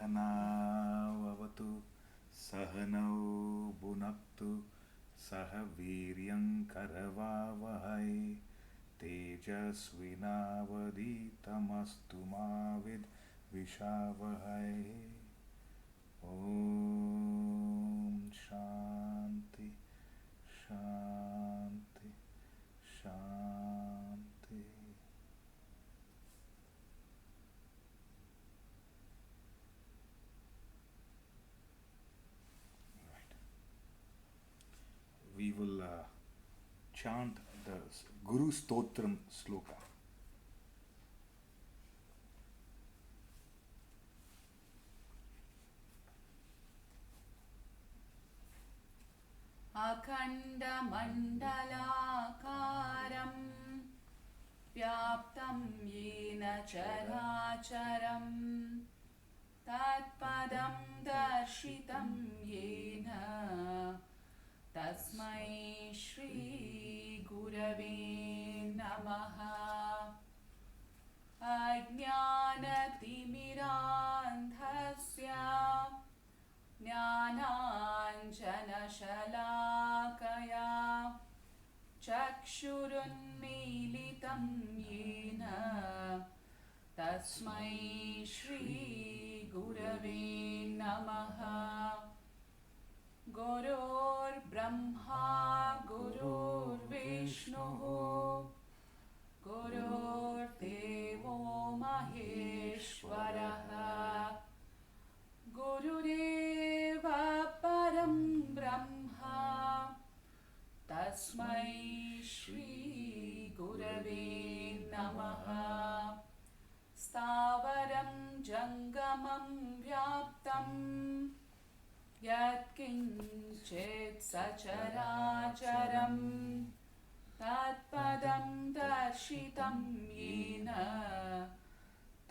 सहनाववतु सहनौ भुनक्तु सह वीर्यं करवावहै तेजस्विनावधीतमस्तु मा विद्विषावहै। ॐ शान्ति शान्ति शान्ति। Right. We will chant the Guru Stotram sloka. अखण्डमण्डलाकारं व्याप्तं येन चराचरं तत्पदं दर्शितं येन तस्मै श्रीगुरवे नमः। अज्ञानतिमिरान्धस्य ज्ञानाञ्जनशलाकया चक्षुरुन्मीलितं येन तस्मै श्रीगुरवे नमः। गुरुर्ब्रह्मा गुरुर्विष्णुः गुरुर्देवो महेश्वरः गुरुरेव परं ब्रह्म तस्मै श्रीगुरवे नमः। स्थावरं जङ्गमं व्याप्तं यत्किञ्चित् सचराचरं तत्पदं दर्शितं येन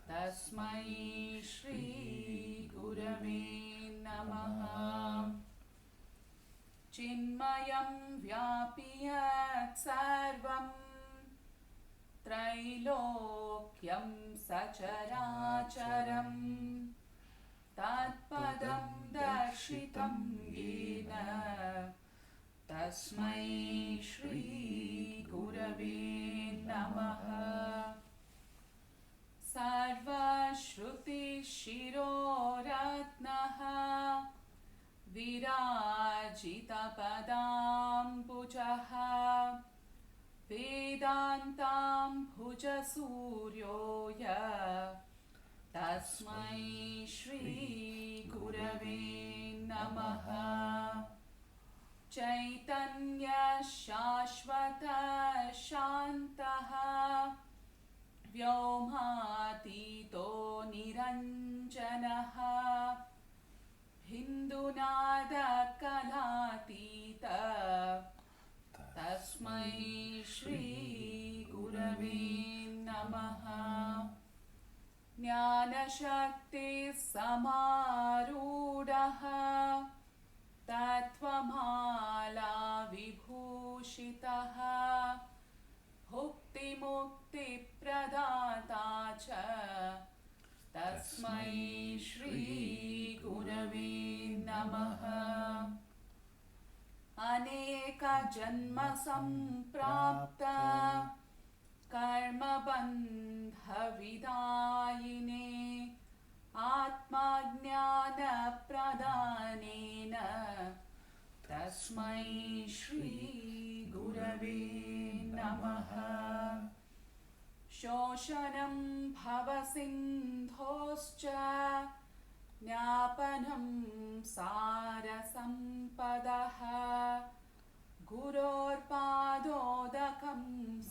तस्मै श्रीगुरवे नमः। चिन्मयं व्यापि यत्सर्वं त्रैलोक्यं सचराचरं तत्पदं दर्शितं येन तस्मै श्रीगुरवे नमः। सर्वश्रुतिशिरोरत्नः विराजितपदाम्बुजः वेदान्ताम्बुजसूर्यो तस्मै श्रीगुरवे नमः। चैतन्यशाश्वतशान्तः व्योमातीतो निरञ्जनः हिन्दुनादकलातीत तस्मै श्रीगुरवे नमः। ज्ञानशक्तिसमारूढः तत्त्वमाला विभूषितः भुक्तिमुक्तिप्रदाता च तस्मै श्रीगुरवे नमः। अनेकजन्मसम्प्राप्त कर्मबन्धविदायिने आत्मज्ञानप्रदानेन तस्मै श्रीगुरवे नमः। शोषणं भवसिन्धोश्च ज्ञापनं सारसम्पदः गुरोर्पादोदकं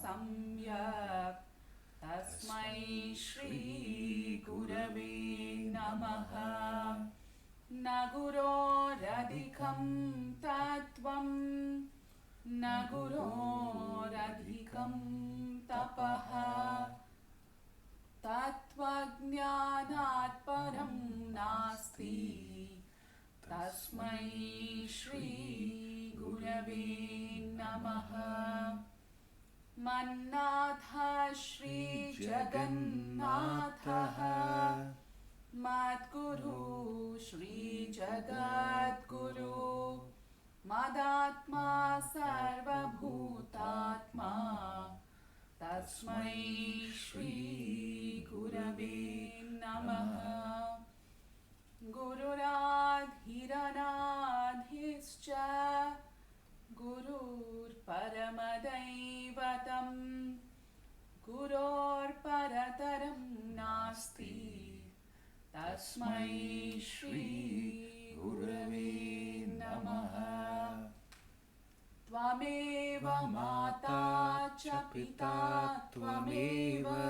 सम्यक् तस्मै श्रीगुरवे नमः। न गुरोरधिकं तत्त्वं न गुरोरधिकं तपः तत्त्वज्ञानात् परं नास्ति तस्मै श्रीगुरवे नमः। मन्नाथ श्रीजगन्नाथः Madguru Shri Jagadguru Madatma Sarvabhutatma Tasmai Shri Gurave Namaha Gururadhiranadhischa Gurur Paramadaivatam Guror Parataram Nasti Tasmai Shri Gurave Namaha Tvameva Mata cha Pita Tvameva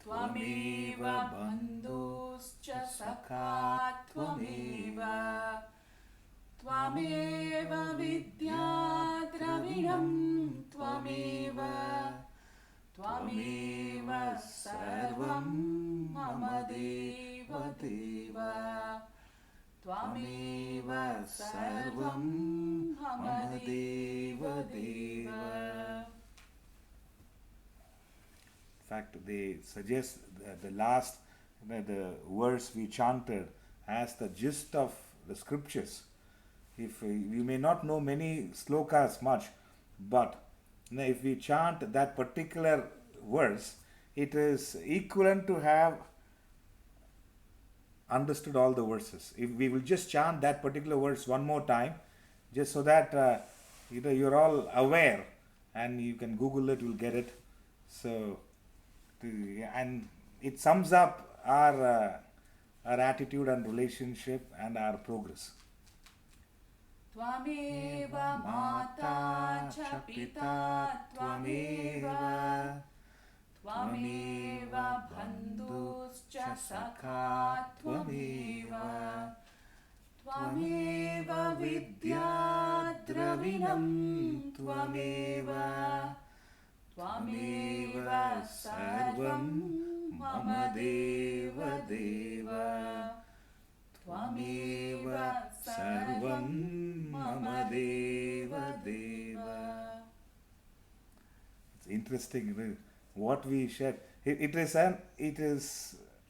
Tvameva Bandhuscha Sakha Tvameva Tvameva Vidya Dravinam Tvameva Tvameva Sarvam Mama Deva Deva Tvameva Sarvam Mama Deva Deva. In fact, they suggest the last, the verse we chanted as the gist of the scriptures. If we may not know many slokas much, but if we chant that particular verse, it is equivalent to have understood all the verses. If we will just chant that particular verse one more time, just so that you're all aware, and you can Google it, you'll get it. So, and it sums up our attitude and relationship and our progress. Tvameva Mata cha Pita Tvameva Tvameva Bandhuscha Sakha Tvameva Tvameva Vidya Dravinam Tvameva Tvameva Sarvam Mama Deva Deva Tvameva Sarvam Mama Deva Deva. It's interesting what we share. It is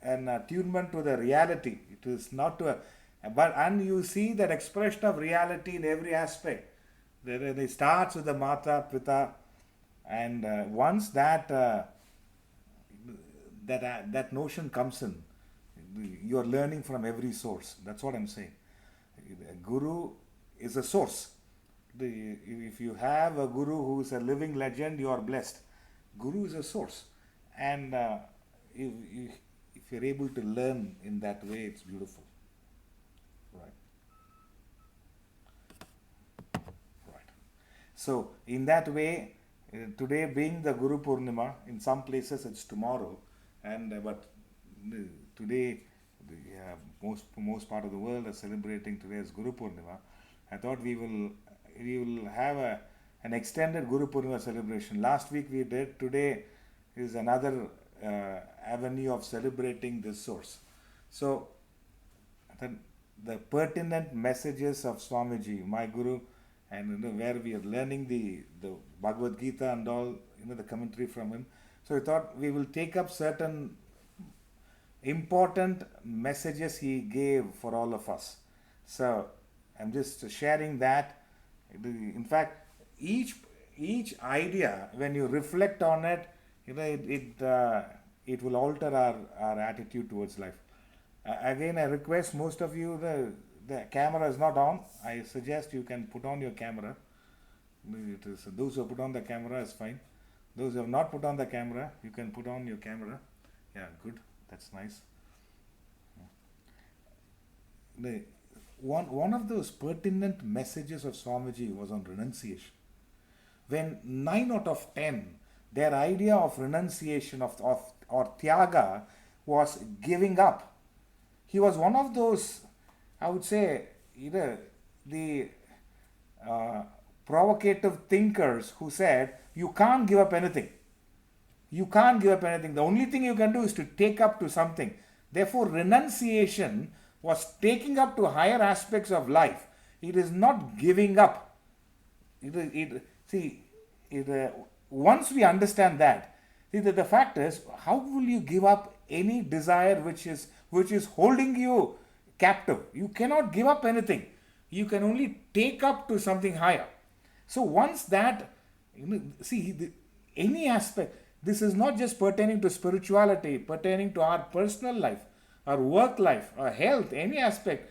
an attunement to the reality. It is not to and you see that expression of reality in every aspect. It starts with the Mata, Pita, and once that notion comes in, you are learning from every source. That's what I'm saying. Guru is a source. If you have a guru who is a living legend, you are blessed. Guru is a source, and if you're able to learn in that way, it's beautiful. Right. So in that way, today being the Guru Purnima, in some places it's tomorrow, and but today most part of the world is celebrating today as Guru Purnima. I thought we will have an extended Guru Purnima celebration. Last week we did. Today is another avenue of celebrating this source. So the pertinent messages of Swamiji, my Guru, and where we are learning the Bhagavad Gita and all, the commentary from him. So I thought we will take up certain important messages he gave for all of us. So I'm just sharing that. In fact, each idea, when you reflect on it, it will alter our attitude towards life. Again, I request most of you, the camera is not on. I suggest you can put on your camera. Those who put on the camera is fine. Those who have not put on the camera, you can put on your camera. Yeah, good. That's nice. One of those pertinent messages of Swamiji was on renunciation. When 9 out of 10, their idea of renunciation or tyaga was giving up. He was one of those, I would say, the provocative thinkers who said, you can't give up anything. You can't give up anything. The only thing you can do is to take up to something. Therefore, renunciation was taking up to higher aspects of life. It is not giving up. Once we understand that, See, the fact is, how will you give up any desire which is holding you captive? You cannot give up anything. You can only take up to something higher. So once that, see, any aspect, this is not just pertaining to spirituality, pertaining to our personal life, our work life, our health, any aspect.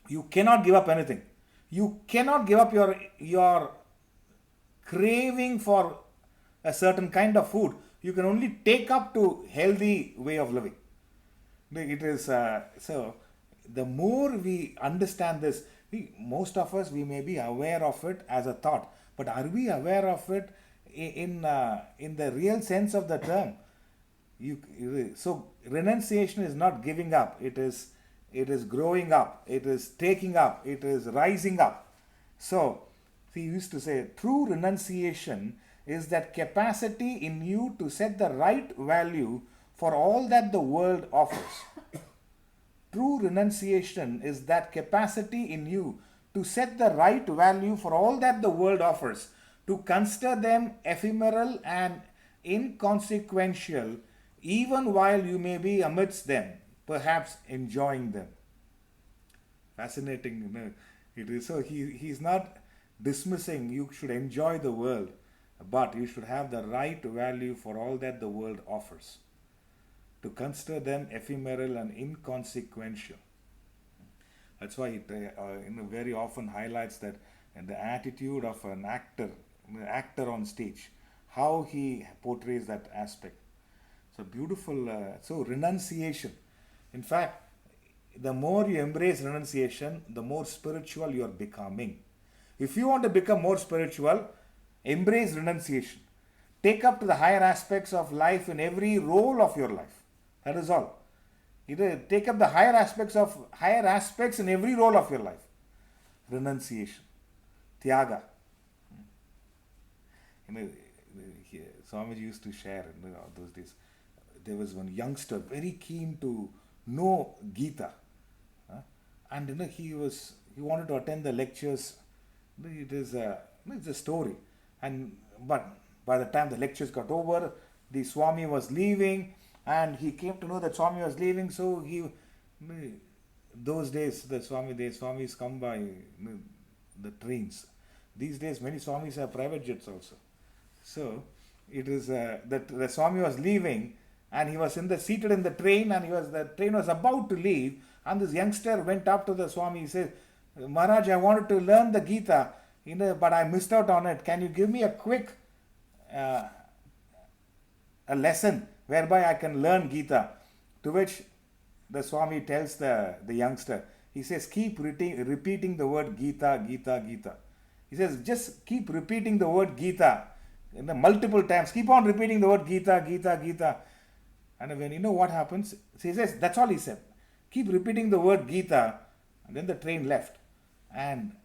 You cannot give up anything. You cannot give up your craving for a certain kind of food. You can only take up to healthy way of living. It is so. The more we understand this, most of us, we may be aware of it as a thought, but are we aware of it in the real sense of the term? So renunciation is not giving up. It is growing up. It is taking up. It is rising up. So he used to say, true renunciation is that capacity in you to set the right value for all that the world offers. True renunciation is that capacity in you to set the right value for all that the world offers, to consider them ephemeral and inconsequential, even while you may be amidst them, perhaps enjoying them. Fascinating. It is so he's not dismissing you should enjoy the world, but you should have the right value for all that the world offers, to consider them ephemeral and inconsequential. That's why it very often highlights that the attitude of an actor on stage, how he portrays that aspect. So beautiful. So renunciation. In fact, the more you embrace renunciation, the more spiritual you are becoming. If you want to become more spiritual, embrace renunciation. Take up to the higher aspects of life in every role of your life. That is all. Take up the higher aspects in every role of your life. Renunciation, Tyaga. Swamiji used to share those days. There was one youngster very keen to know Gita, and he wanted to attend the lectures. It's a story, but by the time the lectures got over, the Swami was leaving, and he came to know that Swami was leaving. So those days the Swamis come by the trains. These days many Swamis have private jets also. So it is that the Swami was leaving, and he was seated in the train, and the train was about to leave, and this youngster went up to the Swami. He said, Maharaj, I wanted to learn the Gita, but I missed out on it. Can you give me a quick a lesson whereby I can learn Gita? To which the Swami tells the youngster, he says, keep repeating the word Gita, Gita, Gita. He says, just keep repeating the word Gita multiple times. Keep on repeating the word Gita, Gita, Gita. And when what happens, he says, that's all he said. Keep repeating the word Gita. And then the train left. And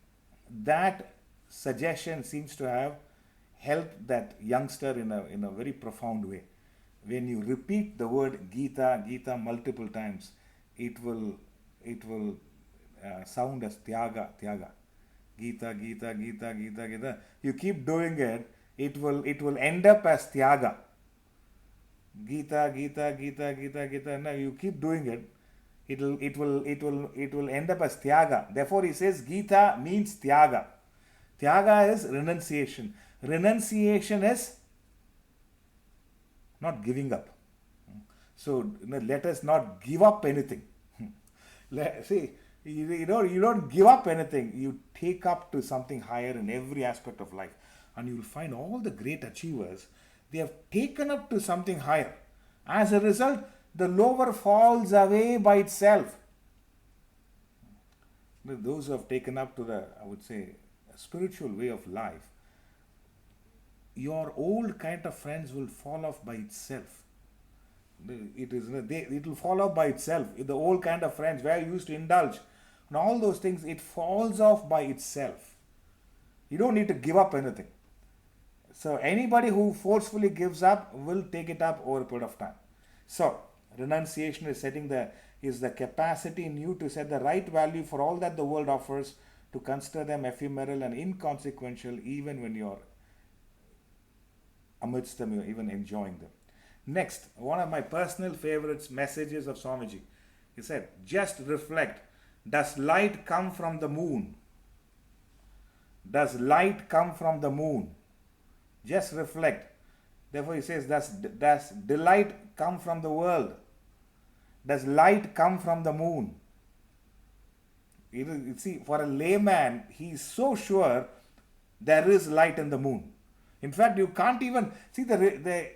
that suggestion seems to have helped that youngster in a very profound way. When you repeat the word Gita, Gita multiple times, it will sound as Tyaga, Tyaga. Gita, Gita, Gita, Gita, Gita. You keep doing it, it will end up as Tyaga. Gita, Gita, Gita, Gita, Gita. Now you keep doing it, it will end up as Tyaga. Therefore he says Gita means Tyaga. Tyaga is renunciation. Renunciation is not giving up. So let us not give up anything. See, you don't give up anything. You take up to something higher in every aspect of life. And you will find all the great achievers, they have taken up to something higher. As a result, the lower falls away by itself. Those who have taken up to I would say, a spiritual way of life, your old kind of friends will fall off by itself. It will fall off by itself. The old kind of friends where you used to indulge and all those things, it falls off by itself. You don't need to give up anything. So anybody who forcefully gives up will take it up over a period of time. So renunciation is the capacity in you to set the right value for all that the world offers, to consider them ephemeral and inconsequential, even when you're amidst them, you're even enjoying them. Next, one of my personal favorites messages of Swamiji. He said, just reflect. Does light come from the moon? Does light come from the moon? Just reflect. Therefore, he says, does delight come from the world? Does light come from the moon? You see, for a layman, he is so sure there is light in the moon. In fact, you can't even see the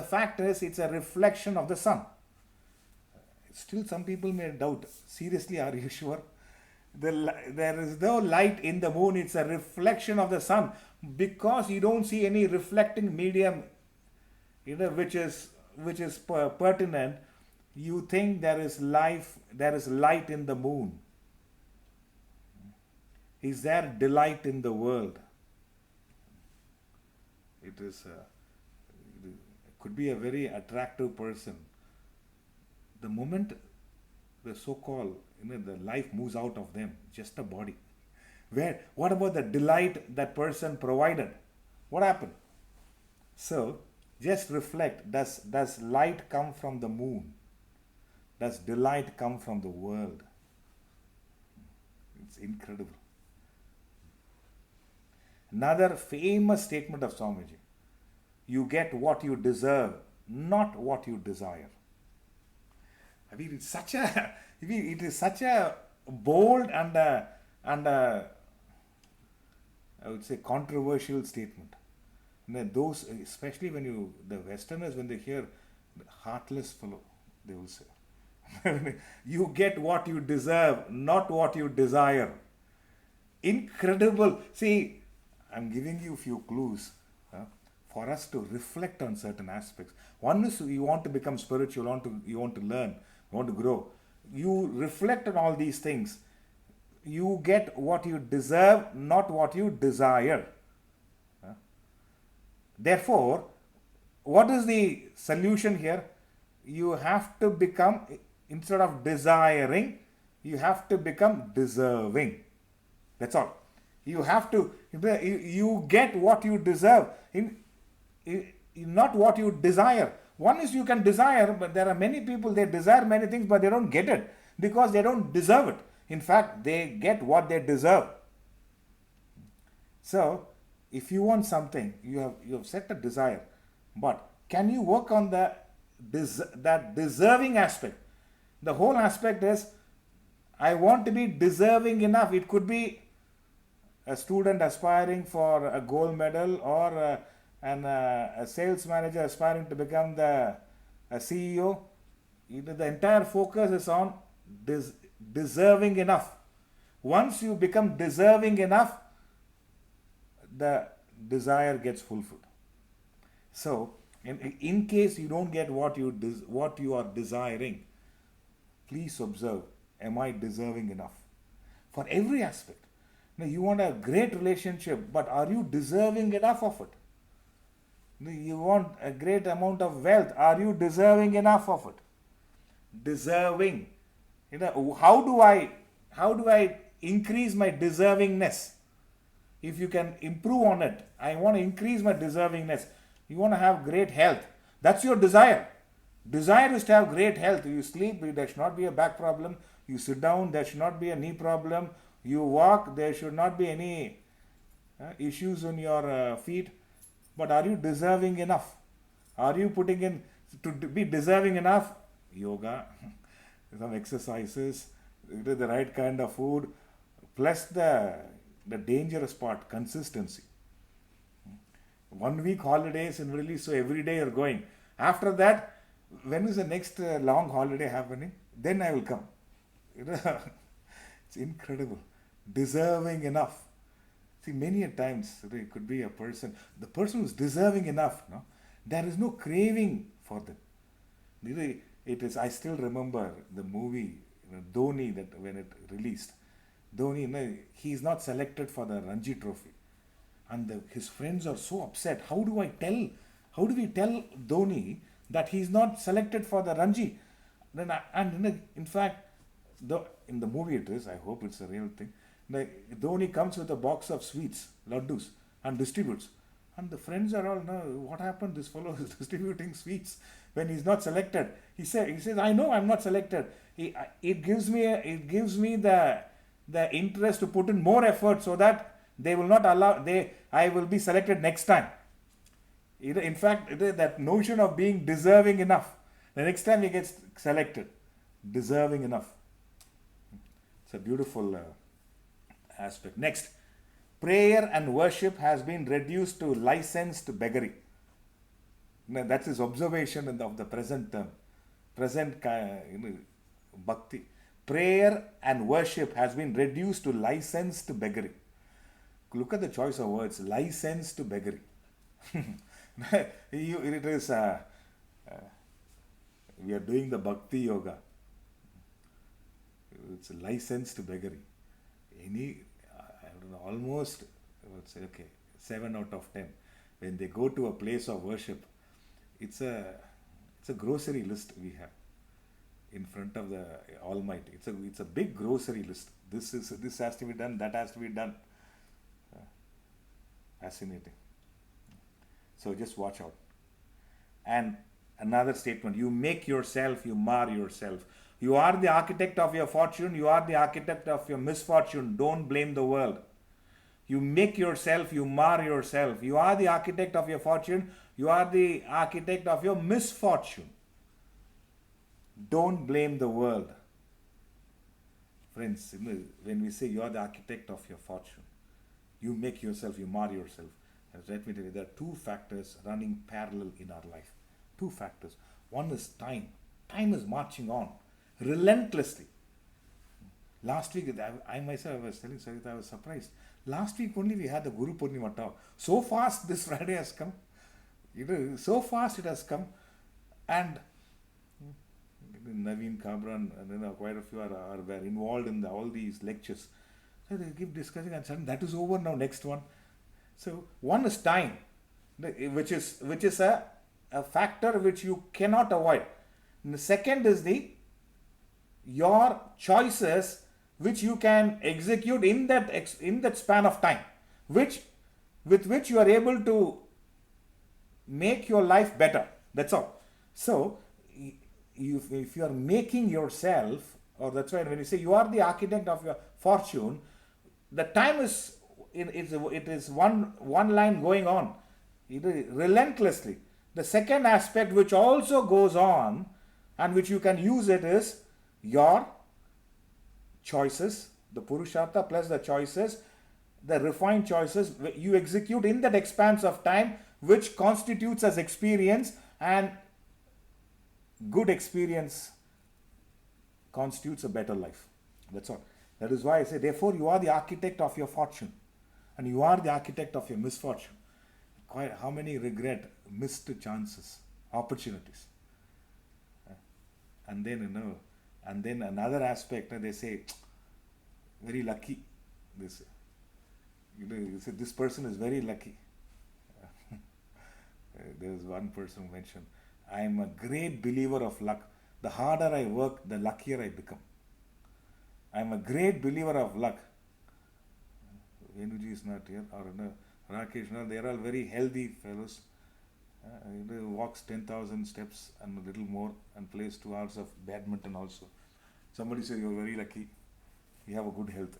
fact is it's a reflection of the sun. Still, some people may doubt. Seriously, are you sure? There is no light in the moon. It's a reflection of the sun, because you don't see any reflecting medium, which is pertinent. You think there is life, there is light in the moon. Is there delight in the world? It could be a very attractive person. The moment the so-called, the life moves out of them, just a body. What about the delight that person provided? What happened? So, just reflect. Does light come from the moon? Does delight come from the world? It's incredible. Another famous statement of Swamiji. You get what you deserve, not what you desire. I mean, it is such a bold and I would say controversial statement. Those, especially when the Westerners, when they hear heartless fellow, they will say, you get what you deserve, not what you desire. Incredible. See, I'm giving you a few clues for us to reflect on certain aspects. One is you want to become spiritual, you want to learn, you want to grow. You reflect on all these things. You get what you deserve, not what you desire. Therefore, what is the solution here? You have to become, instead of desiring, you have to become deserving. That's all. You have to, you get what you deserve, not what you desire. One is you can desire, but there are many people, they desire many things, but they don't get it because they don't deserve it. In fact, they get what they deserve. So, if you want something, you have set a desire, but can you work on that deserving aspect? The whole aspect is, I want to be deserving enough. It could be a student aspiring for a gold medal, or a sales manager aspiring to become a CEO. The entire focus is on deserving enough. Once you become deserving enough, the desire gets fulfilled. So, in case you don't get what you are desiring, please observe, am I deserving enough? For every aspect. Now, you want a great relationship, but are you deserving enough of it? You want a great amount of wealth, are you deserving enough of it? Deserving. How do I increase my deservingness? If you can improve on it, I want to increase my deservingness. You want to have great health. That's your desire. Desire is to have great health. You sleep, there should not be a back problem. You sit down, there should not be a knee problem. You walk, there should not be any issues on your feet. But are you deserving enough? Are you putting in, to be deserving enough? Yoga, some exercises, the right kind of food, plus the dangerous part, consistency. 1 week holidays in release, so every day you're going. After that, when is the next long holiday happening? Then I will come. It's incredible. Deserving enough. See, many a times it could be a person, the person who's deserving enough, there is no craving for them. It is, I still remember the movie, Dhoni, that when it released. Dhoni, he is not selected for the Ranji trophy. And his friends are so upset. How do we tell Dhoni that he is not selected for the Ranji? In fact, in the movie it is, I hope it's a real thing, Dhoni comes with a box of sweets, laddus, and distributes. And the friends are all, no, what happened? This fellow is distributing sweets when he's not selected. He says, I know I'm not selected. It gives me the interest to put in more effort so that they will not allow, I will be selected next time. In fact, that notion of being deserving enough. The next time he gets selected, deserving enough. It's a beautiful aspect. Next, prayer and worship has been reduced to licensed beggary. Now, that's his observation of the present term. Bhakti. Prayer and worship has been reduced to licensed beggary. Look at the choice of words, licensed beggary. It is, we are doing the bhakti yoga. It's licensed beggary. I don't know, almost, I would say, okay, 7 out of 10. When they go to a place of worship, it's a grocery list we have in front of the Almighty. It's a big grocery list. This has to be done, that has to be done. Fascinating. So just watch out. And another statement, you make yourself, you mar yourself. You are the architect of your fortune, you are the architect of your misfortune. Don't blame the world. You make yourself, you mar yourself. You are the architect of your fortune, you are the architect of your misfortune. Don't blame the world. Friends, when we say you are the architect of your fortune, you make yourself, you mar yourself. Let me tell you, there are 2 factors running parallel in our life. 2 factors. One is time. Time is marching on relentlessly. Last week, I myself was telling Sarita, I was surprised. Last week only we had the Guru Purnima talk. So fast this Friday has come. So fast it has come. And Naveen Kabran and quite a few were involved in all these lectures. So they keep discussing and suddenly that is over now, next one. So one is time, which is a factor which you cannot avoid. And the second is your choices which you can execute in that span of time, with which you are able to make your life better. That's all. So if you are making yourself, or that's why when you say you are the architect of your fortune, the time is it is one line going on relentlessly. The second aspect which also goes on and which you can use it is your choices, the Purushartha plus the choices, the refined choices you execute in that expanse of time, which constitutes as experience, and good experience constitutes a better life. That's all. That is why I say, therefore, you are the architect of your fortune and you are the architect of your misfortune. Quite how many regret missed chances, opportunities. And then, and then another aspect, they say, very lucky. They say, you say, this person is very lucky. There was one person who mentioned, I am a great believer of luck. The harder I work, the luckier I become. I am a great believer of luck. Venuji is not here, or no, Rakesh, no, they are all very healthy fellows. Walks 10,000 steps and a little more and plays 2 hours of badminton also. Somebody says you are very lucky, you have a good health.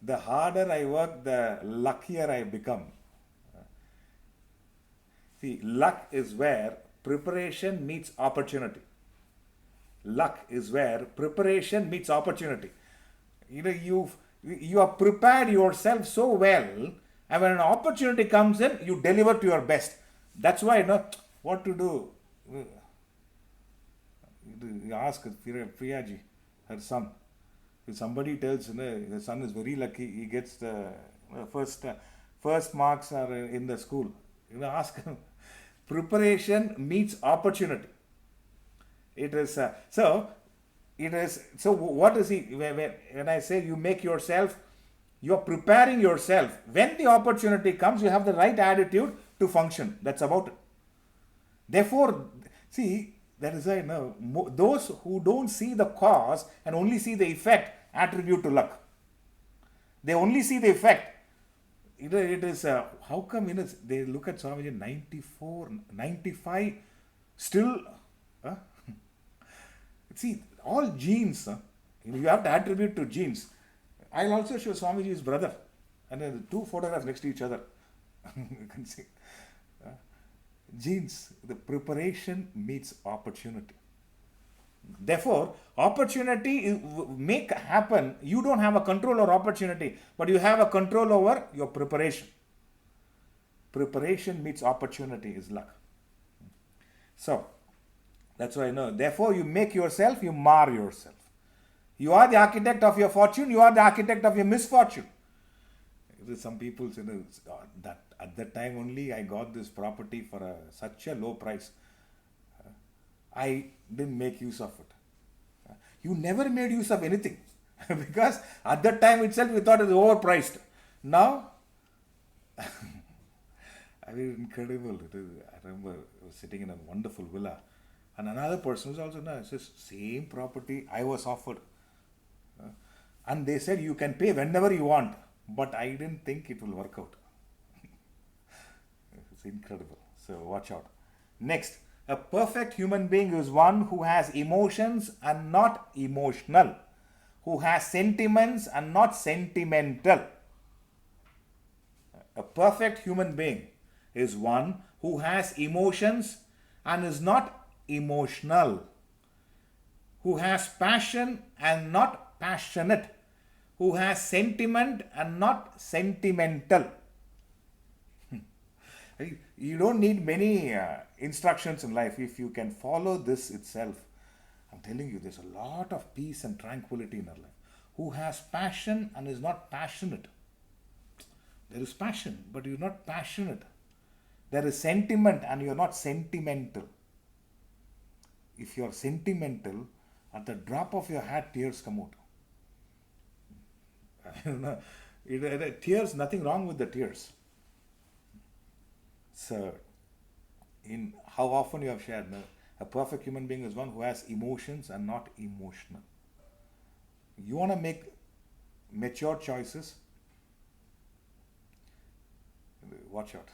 The harder I work, the luckier I become. See, luck is where preparation meets opportunity. Luck is where preparation meets opportunity. You have prepared yourself so well, and when an opportunity comes in, you deliver to your best. That's why, what to do. You ask Priyaji, her son. If somebody tells the son is very lucky, he gets the first marks are in the school. Ask him. Preparation meets opportunity. It is so. What is he? When I say you make yourself, you are preparing yourself. When the opportunity comes, you have the right attitude to function. That's about it. Therefore, see, that is why those who don't see the cause and only see the effect attribute to luck. They only see the effect. it is, how come, they look at Swamiji 94, 95, still, uh, see, all genes, you have to attribute to genes. I'll also show Swamiji's brother, and then two photographs next to each other. You can see. Uh, Genes, the preparation meets opportunity. Therefore, opportunity make happen. You don't have a control over opportunity, but you have a control over your preparation. Preparation meets opportunity is luck. So, that's why I know. Therefore, you make yourself, you mar yourself. You are the architect of your fortune, you are the architect of your misfortune. Some people say, that at that time only I got this property for such a low price. I didn't make use of it. You never made use of anything because at that time itself we thought it was overpriced. Now, I mean, incredible. I remember I was sitting in a wonderful villa, and another person was also, no, it's just same property I was offered. And they said you can pay whenever you want, but I didn't think it will work out. It's incredible. So watch out. Next, a perfect human being is one who has emotions and not emotional, who has sentiments and not sentimental. A perfect human being is one who has emotions and is not emotional, who has passion and not passionate, who has sentiment and not sentimental. You don't need many instructions in life. If you can follow this itself, I'm telling you, there's a lot of peace and tranquility in our life. Who has passion and is not passionate. There is passion, but you're not passionate. There is sentiment and you're not sentimental. If you're sentimental, at the drop of your hat, tears come out. Tears, nothing wrong with the tears. So, in how often you have shared, a perfect human being is one who has emotions and not emotional. You want to make mature choices? Watch out.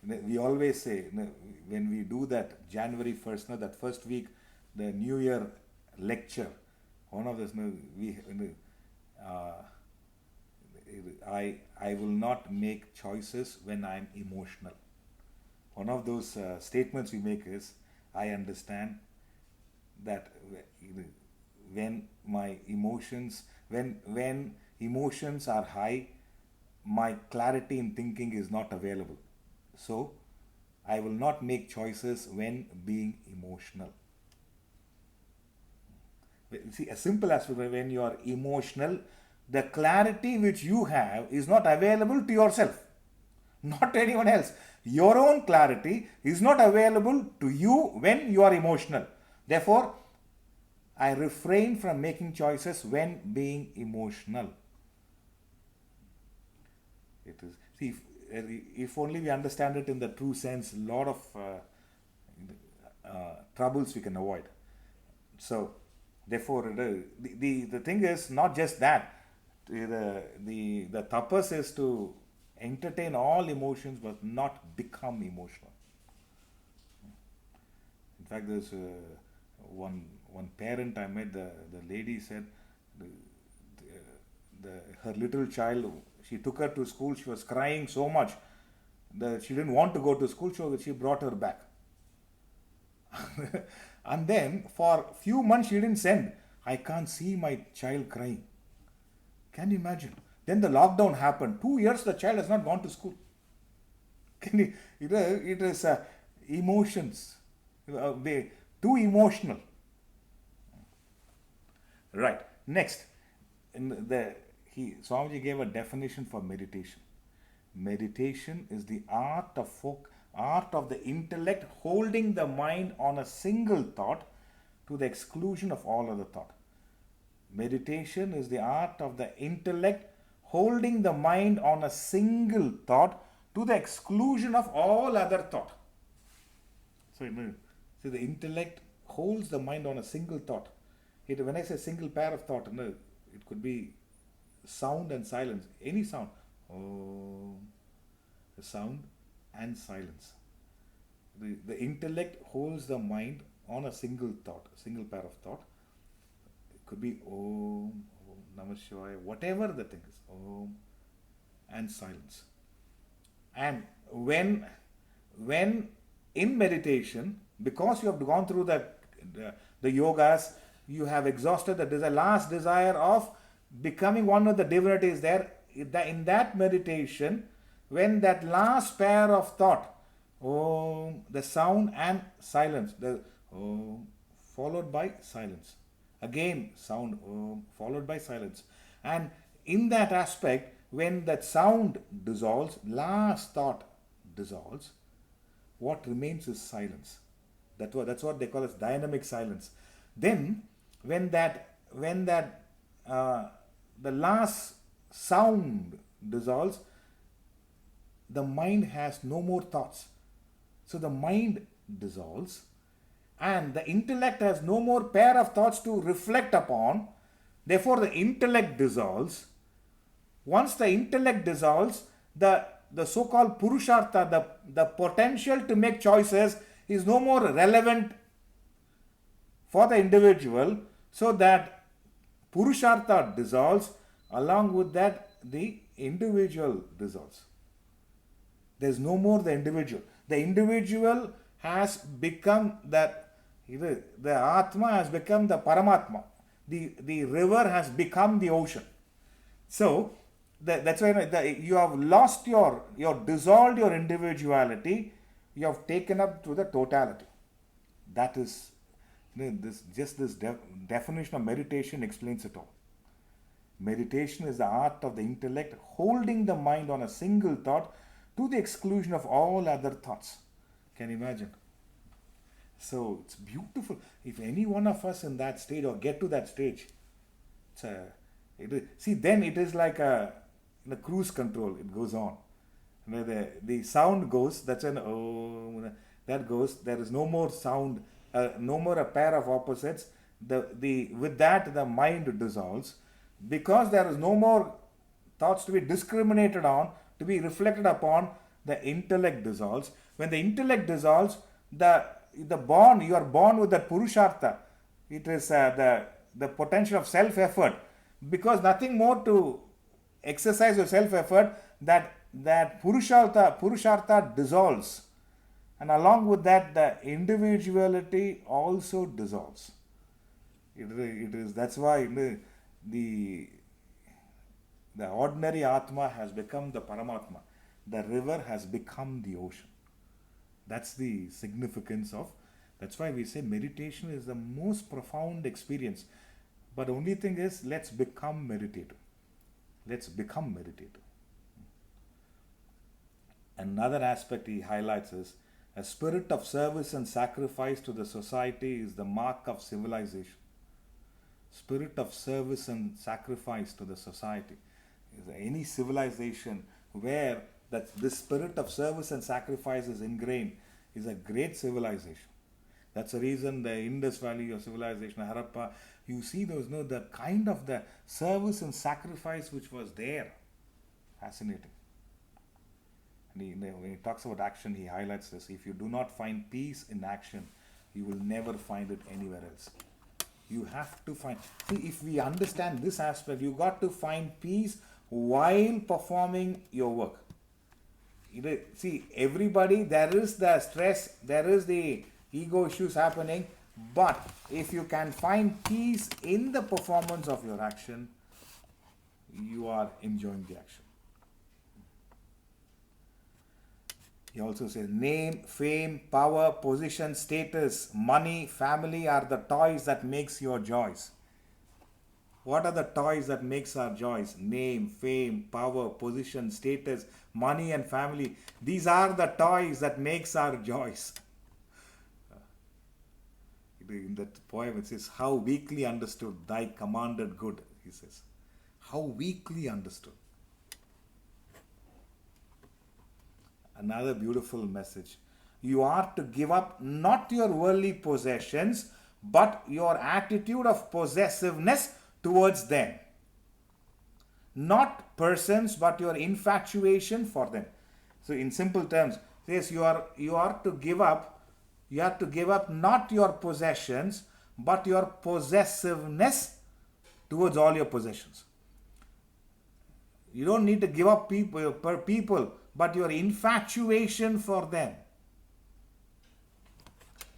We always say, when we do that January 1st, that first week, the New Year lecture, one of this, I will not make choices when I am emotional. One of those statements we make is, I understand that when my emotions, when emotions are high, my clarity in thinking is not available. So, I will not make choices when being emotional. See, as simple as when you are emotional, the clarity which you have is not available to yourself, not to anyone else. Your own clarity is not available to you when you are emotional. Therefore, I refrain from making choices when being emotional. It is, see, if only we understand it in the true sense, a lot of troubles we can avoid. So, therefore, the thing is not just that. The tapas is to entertain all emotions but not become emotional. In fact, there's one parent I met, the lady said her little child, she took her to school, she was crying so much that she didn't want to go to school, so she brought her back. And then for a few months she didn't send. I can't see my child crying. Can you imagine? Then the lockdown happened. 2 years the child has not gone to school. Can you, it is emotions. Too emotional. Right. Next, Swamiji gave a definition for meditation. Meditation is the art of the intellect holding the mind on a single thought to the exclusion of all other thought. Meditation is the art of the intellect holding the mind on a single thought to the exclusion of all other thought. So, the intellect holds the mind on a single thought. When I say single pair of thought, it could be sound and silence, any sound. Oh, the sound, and silence. The intellect holds the mind on a single thought, a single pair of thought. It could be Om, Om Namah Shivaya, whatever the thing is, Om, and silence. And when in meditation, because you have gone through the yogas, you have exhausted the last desire of becoming one with the divinity is there. In that meditation, when that last pair of thought, Om, the sound and silence, the Om followed by silence. Again, sound, Om followed by silence. And in that aspect, when that sound dissolves, last thought dissolves, what remains is silence. That's what they call as dynamic silence. Then, when the last sound dissolves, the mind has no more thoughts. So the mind dissolves, and the intellect has no more pair of thoughts to reflect upon. Therefore, the intellect dissolves. Once the intellect dissolves, the so-called purushartha, the potential to make choices, is no more relevant for the individual, so that purushartha dissolves, along with that the individual dissolves. There is no more the individual. The individual has become that, the Atma has become the Paramatma. The river has become the ocean. So, that's why you have lost you have dissolved your individuality, you have taken up to the totality. That is, this definition of meditation explains it all. Meditation is the art of the intellect holding the mind on a single thought to the exclusion of all other thoughts. Can you imagine? So it's beautiful. If any one of us in that stage or get to that stage, then it is like the cruise control. It goes on. The sound goes. That's an that goes. There is no more sound. No more a pair of opposites. With that the mind dissolves, because there is no more thoughts to be discriminated on, to be reflected upon. The intellect dissolves. When the intellect dissolves, you are born with that purushartha. It is the potential of self-effort, because nothing more to exercise your self-effort. That purushartha dissolves, and along with that the individuality also dissolves. It is that's why the ordinary Atma has become the Paramatma. The river has become the ocean. That's the significance of. That's why we say meditation is the most profound experience. But the only thing is, let's become meditative. Let's become meditative. Another aspect he highlights is a spirit of service and sacrifice to the society is the mark of civilization. Spirit of service and sacrifice to the society. Any civilization where this spirit of service and sacrifice is ingrained is a great civilization. That's the reason the Indus Valley of civilization, Harappa, you see the kind of the service and sacrifice which was there. Fascinating. And when he talks about action, he highlights this. If you do not find peace in action, you will never find it anywhere else. You have to find. See, if we understand this aspect, you got to find peace while performing your work. See, everybody, there is the stress, there is the ego issues happening, but if you can find peace in the performance of your action, you are enjoying the action. He also says, name, fame, power, position, status, money, family are the toys that makes your joys. What are the toys that makes our joys? Name, fame, power, position, status, money and family. These are the toys that makes our joys. In that poem it says, how weakly understood thy commanded good, he says. How weakly understood. Another beautiful message. You are to give up not your worldly possessions, but your attitude of possessiveness towards them. Not persons, but your infatuation for them. So in simple terms, says you are to give up, you have to give up not your possessions, but your possessiveness towards all your possessions. You don't need to give up people, but your infatuation for them.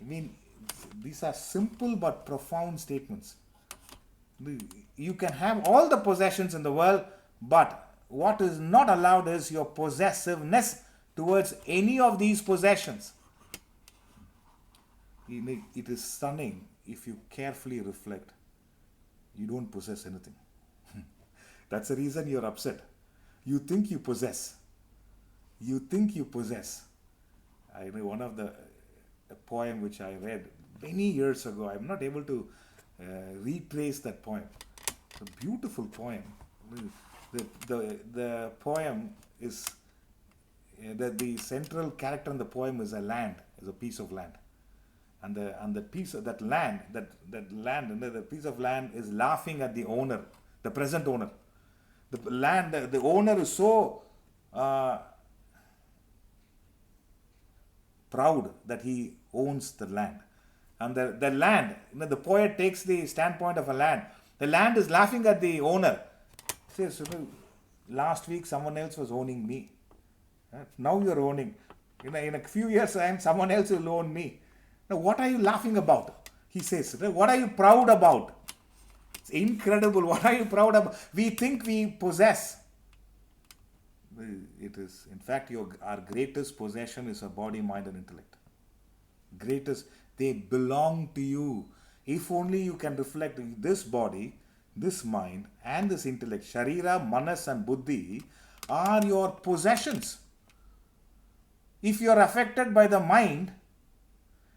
I mean, these are simple but profound statements. You can have all the possessions in the world, but what is not allowed is your possessiveness towards any of these possessions. It is stunning if you carefully reflect. You don't possess anything. That's the reason you're upset. You think you possess. You think you possess. I know one of a poem which I read many years ago. I'm not able to retrace that poem. It's a beautiful poem. The poem is that the central character in the poem is a piece of land, and the piece of that land, the piece of land is laughing at the owner, the present owner. The owner is so proud that he owns the land. And the land, the poet takes the standpoint of a land. The land is laughing at the owner. Says, last week someone else was owning me. Now you're owning. In a few years' time, someone else will own me. Now, what are you laughing about? He says, what are you proud about? It's incredible. What are you proud of? We think we possess. It is, in fact, our greatest possession is our body, mind, and intellect. Greatest, they belong to you. If only you can reflect this body, this mind, and this intellect. Sharira, Manas, and Buddhi are your possessions. If you are affected by the mind,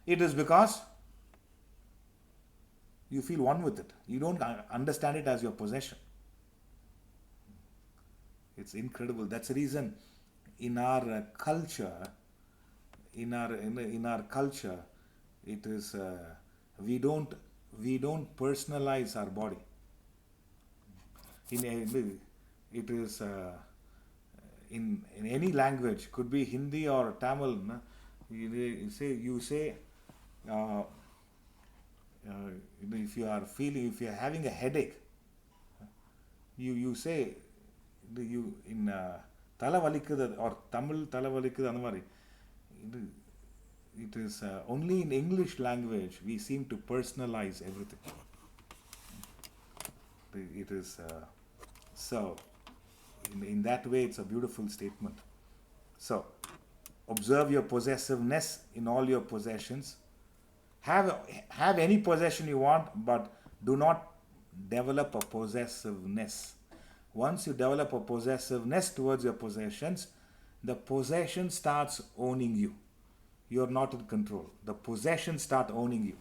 it is because you feel one with it. You don't understand it as your possession. It's incredible. That's the reason in our culture, in our culture, it is we don't personalize our body. It is in any language, could be Hindi or Tamil. You say. If you are having a headache, you say, in thala valikkudu or Tamil thala valikkudu andha mari. It is only in English language we seem to personalize everything. It is so in that way it's a beautiful statement. So observe your possessiveness in all your possessions. Have any possession you want, but do not develop a possessiveness. Once you develop a possessiveness towards your possessions, the possession starts owning you. You are not in control. The possessions start owning you.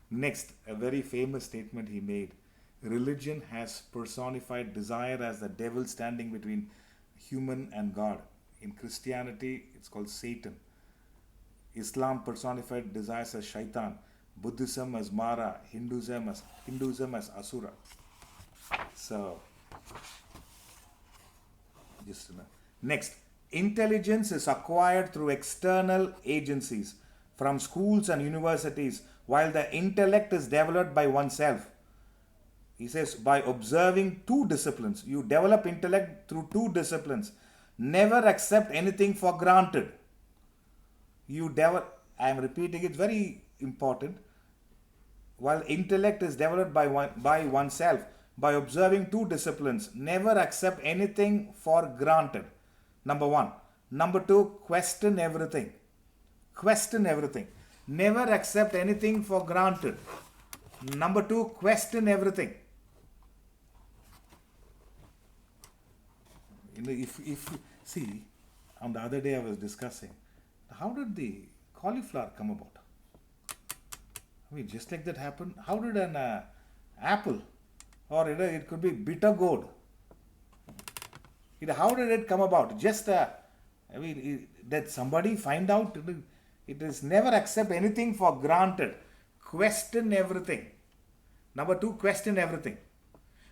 Next, a very famous statement he made. Religion has personified desire as the devil standing between human and God. In Christianity, it's called Satan. Islam personified desires as Shaitan, Buddhism as Mara, Hinduism as Asura. So, just next, intelligence is acquired through external agencies from schools and universities, while the intellect is developed by oneself. He says, by observing two disciplines, you develop intellect through two disciplines. Never accept anything for granted. I am repeating, it's very important. While intellect is developed by oneself, by observing two disciplines, never accept anything for granted. Number one. Number two, question everything. Question everything. Never accept anything for granted. Number two, question everything. If see, on the other day I was discussing, how did the cauliflower come about? I mean, just like that happened. How did an apple, or it could be bitter gourd, how did it come about? Just did somebody find out? It is never accept anything for granted. Question everything. Number two, question everything.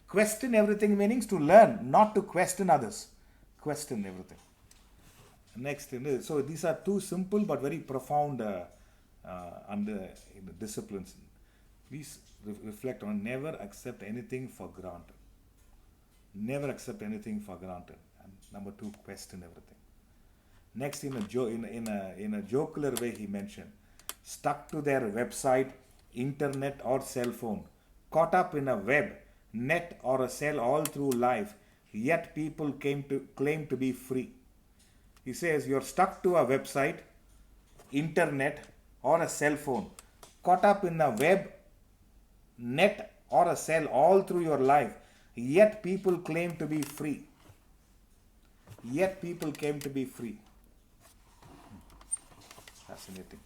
Question everything means to learn, not to question others. question everything. Next, so these are two simple but very profound under disciplines. Please reflect on never accept anything for granted. Never accept anything for granted. And number two, question everything. Next, in a jocular way, he mentioned, stuck to their website, internet, or cell phone, caught up in a web, net, or a cell all through life, yet people came to claim to be free. He says you're stuck to a website, internet, or a cell phone, caught up in a web, net, or a cell all through your life, yet people claim to be free. Yet people came to be free. Fascinating.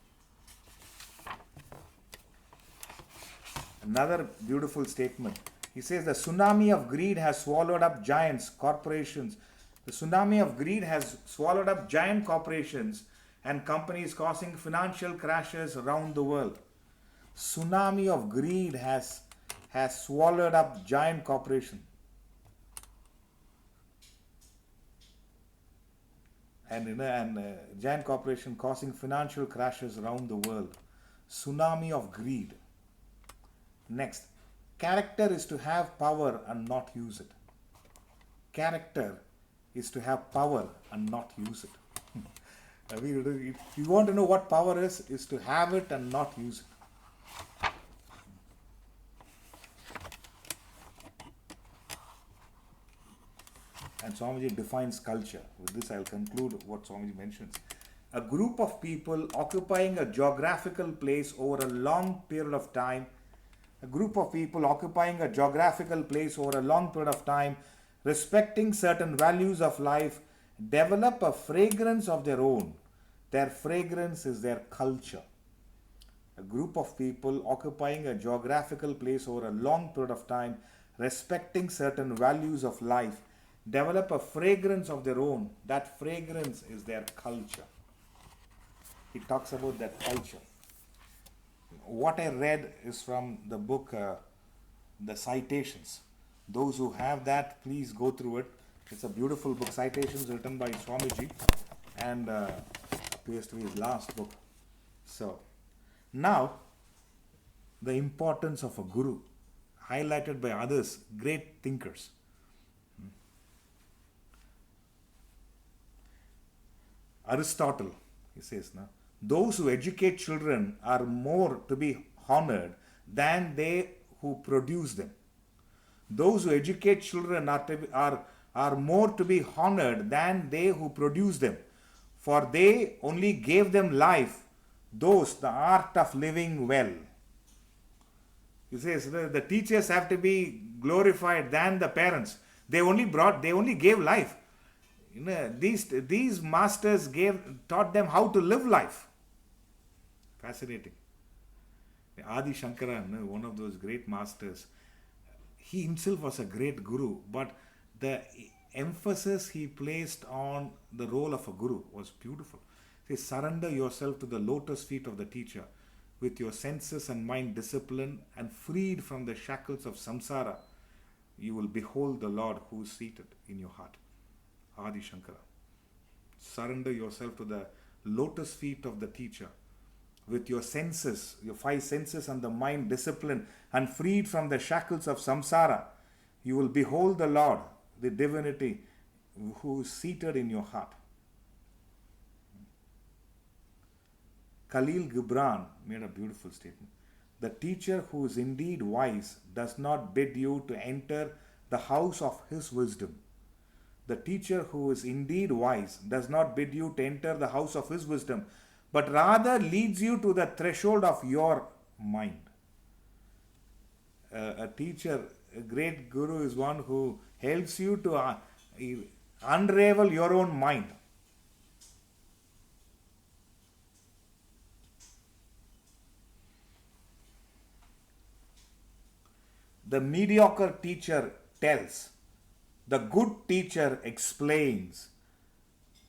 Another beautiful statement. He says the tsunami of greed has swallowed up giants, corporations. The tsunami of greed has swallowed up giant corporations and companies, causing financial crashes around the world. Tsunami of greed has swallowed up giant corporations. And giant corporation causing financial crashes around the world. Tsunami of greed. Next, character is to have power and not use it. Character is to have power and not use it. If you want to know what power is to have it and not use it. And Swamiji defines culture. With this, I'll conclude what Swamiji mentions. A group of people occupying a geographical place over a long period of time. A group of people occupying a geographical place over a long period of time, respecting certain values of life, develop a fragrance of their own. Their fragrance is their culture. A group of people occupying a geographical place over a long period of time, respecting certain values of life, develop a fragrance of their own. That fragrance is their culture. He talks about that culture. What I read is from the book, The Citations. Those who have that, please go through it. It's a beautiful book. Citations written by Swamiji, and appears to be his last book. So, now, the importance of a guru, highlighted by others, great thinkers. Aristotle, he says, now, those who educate children are more to be honored than they who produce them. Those who educate children are more to be honored than they who produce them, for they only gave them life, those the art of living well. He says the teachers have to be glorified than the parents. They only gave life. These masters taught them how to live life. Fascinating. Adi Shankara, one of those great masters, he himself was a great guru, but the emphasis he placed on the role of a guru was beautiful. He says, surrender yourself to the lotus feet of the teacher, with your senses and mind disciplined and freed from the shackles of samsara. You will behold the Lord who is seated in your heart. Adi Shankara. Surrender yourself to the lotus feet of the teacher, with your senses, your five senses and the mind disciplined and freed from the shackles of samsara. You will behold the Lord, the divinity who is seated in your heart. Khalil Gibran made a beautiful statement. The teacher who is indeed wise does not bid you to enter the house of his wisdom. The teacher who is indeed wise does not bid you to enter the house of his wisdom, but rather leads you to the threshold of your mind. A teacher, a great guru, is one who helps you to unravel your own mind. The mediocre teacher tells. The good teacher explains.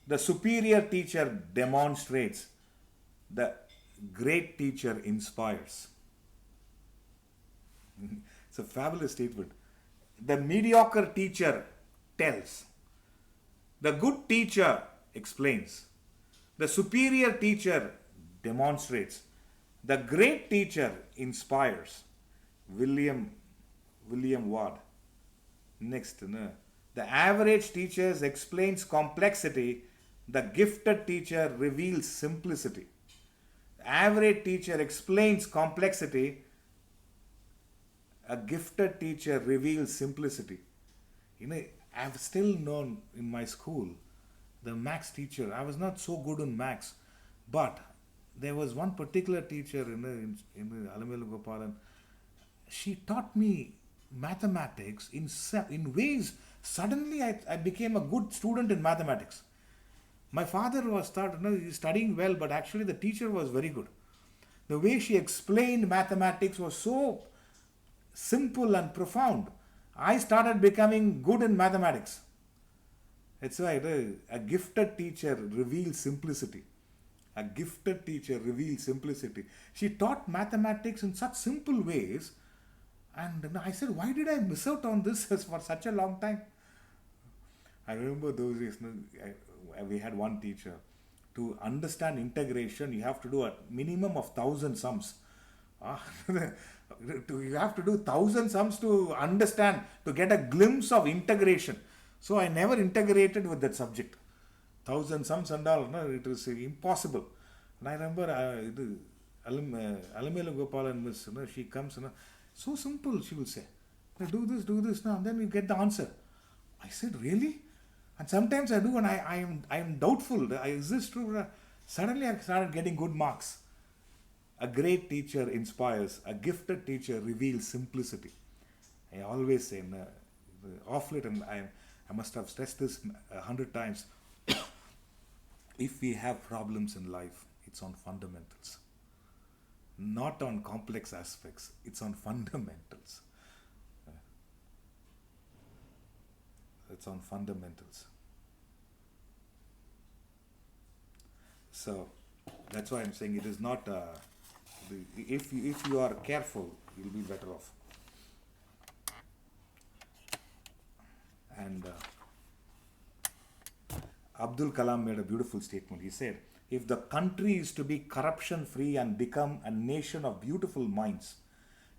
The superior teacher demonstrates. The great teacher inspires. It's a fabulous statement. The mediocre teacher tells. The good teacher explains. The superior teacher demonstrates. The great teacher inspires. William William Ward. Next, no. The average teacher explains complexity. The gifted teacher reveals simplicity. The average teacher explains complexity. A gifted teacher reveals simplicity. You know, I've still known in my school the max teacher. I was not so good in max, but there was one particular teacher in Alamelu Gopalan. She taught me mathematics in ways. Suddenly, I became a good student in mathematics. My father was studying well, but actually the teacher was very good. The way she explained mathematics was so simple and profound. I started becoming good in mathematics. That's why a gifted teacher reveals simplicity. A gifted teacher reveals simplicity. She taught mathematics in such simple ways, and I said, why did I miss out on this for such a long time? I remember those days, we had one teacher. To understand integration, you have to do a minimum of 1,000 sums. You have to do 1,000 sums to understand, to get a glimpse of integration. So I never integrated with that subject. 1,000 sums and all, no, it was impossible. And I remember Alamelu Gopalan Miss, she comes, so simple, she will say, do this now, and then you get the answer. I said, really? And sometimes I do, and I am doubtful. Is this true? Suddenly I started getting good marks. A great teacher inspires. A gifted teacher reveals simplicity. I always say, off late, and I must have stressed this 100 times. If we have problems in life, it's on fundamentals. Not on complex aspects. It's on fundamentals. It's on fundamentals. So that's why I'm saying it is not. If you are careful, you'll be better off. And Abdul Kalam made a beautiful statement. He said, if the country is to be corruption free and become a nation of beautiful minds,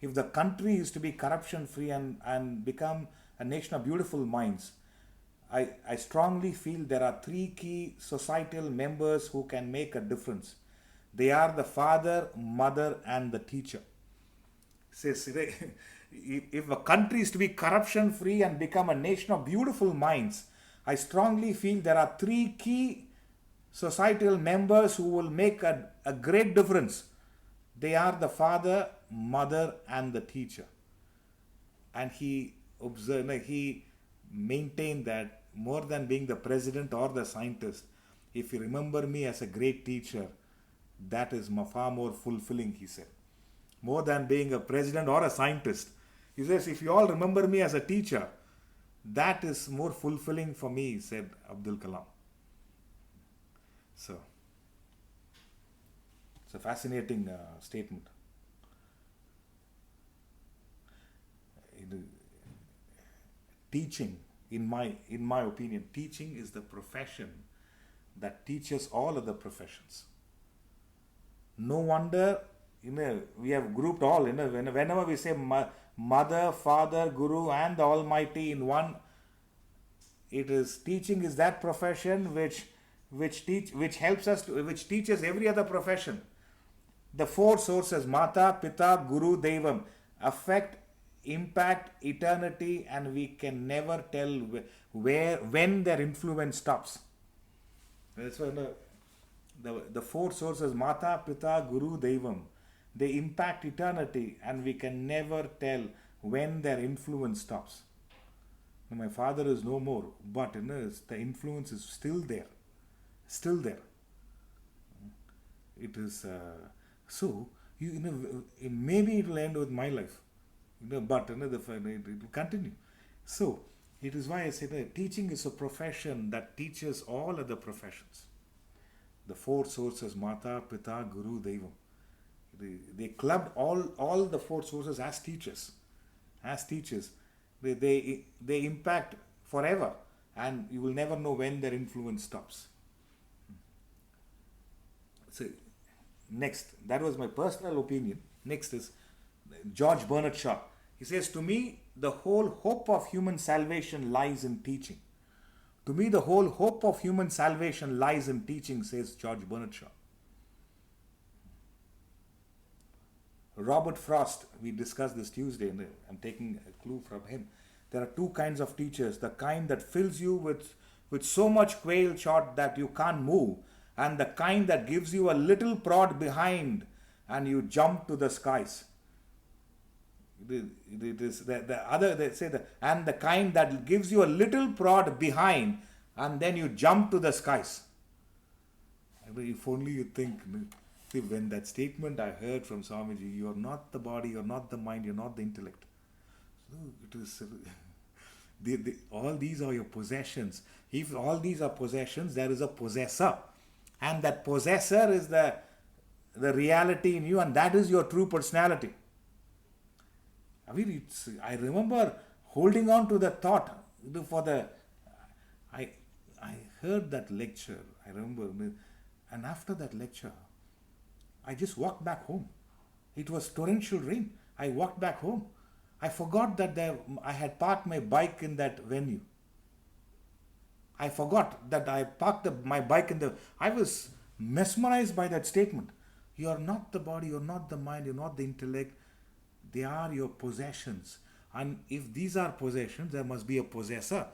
if the country is to be corruption free and become a nation of beautiful minds, I strongly feel there are three key societal members who can make a difference. They are the father, mother, and the teacher. Says, if a country is to be corruption free and become a nation of beautiful minds, I strongly feel there are three key societal members who will make a great difference. They are the father, mother, and the teacher. And he maintained that more than being the president or the scientist, if you remember me as a great teacher, that is far more fulfilling, he said. More than being a president or a scientist. He says, if you all remember me as a teacher, that is more fulfilling for me, said Abdul Kalam. So, it's a fascinating statement. Teaching, in my opinion, teaching is the profession that teaches all other professions. No wonder, we have grouped all, whenever we say Mother, Father, Guru, and the Almighty in one, it is teaching is that profession which teaches every other profession. The four sources, Mata, Pita, Guru, Devam, affect, impact, eternity, and we can never tell when their influence stops. That's why the four sources, Mata, Pita, Guru, Devam, they impact eternity, and we can never tell when their influence stops. My father is no more, but the influence is still there. Still there. It is so. Maybe it will end with my life, but it will continue. So it is why I say that teaching is a profession that teaches all other professions. The four sources, Mata, Pita, Guru, Devam. They clubbed all the four sources as teachers. As teachers, they impact forever, and you will never know when their influence stops. So, next, that was my personal opinion. Next is George Bernard Shaw. He says, to me, the whole hope of human salvation lies in teaching. To me, the whole hope of human salvation lies in teaching, says George Bernard Shaw. Robert Frost, we discussed this Tuesday, and I'm taking a clue from him. There are two kinds of teachers: the kind that fills you with so much quail shot that you can't move, and the kind that gives you a little prod behind and you jump to the skies. It is the other, they say, and the kind that gives you a little prod behind and then you jump to the skies. If only you think, see, when that statement I heard from Swamiji, you are not the body, you are not the mind, you are not the intellect. So it is, all these are your possessions. If all these are possessions, there is a possessor. And that possessor is the reality in you, and that is your true personality. I remember holding on to the thought I heard that lecture, I remember, and after that lecture, I just walked back home. It was torrential rain. I walked back home. I forgot that I had parked my bike in that venue. I forgot that I parked my bike I was mesmerized by that statement. You are not the body, you are not the mind, you are not the intellect. They are your possessions. And if these are possessions, there must be a possessor.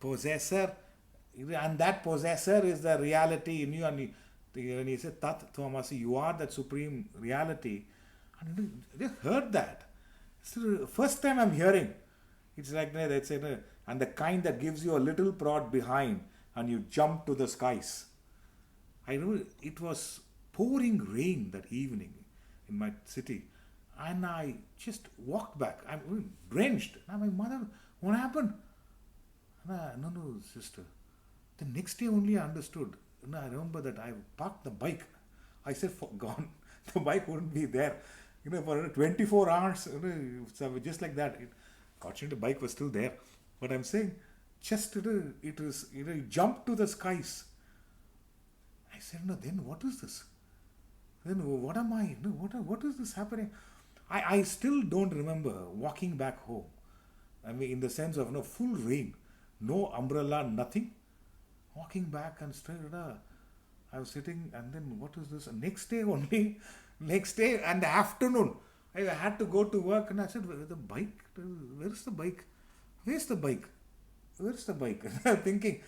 And that possessor is the reality in you. And when he said, Tat Tvamasi, you are that supreme reality. And I just heard that. It's the first time I'm hearing. It's like they say, and the kind that gives you a little prod behind and you jump to the skies. I know it was pouring rain that evening in my city. And I just walked back. I'm drenched. And my mother, what happened? No, sister. The next day only I understood. I remember that I parked the bike. I said, for gone. The bike wouldn't be there. For 24 hours, so just like that. Fortunately, the bike was still there. But I'm saying, just it was, jump to the skies. I said, no, then what is this? Then what am I? No, what is this happening? I still don't remember walking back home. I mean, in the sense of full rain, no umbrella, nothing. Walking back and straight, I was sitting, and then what is this? Next day and the afternoon, I had to go to work, and I said, the bike? Where's the bike? Where's the bike? Where's the bike? I'm thinking,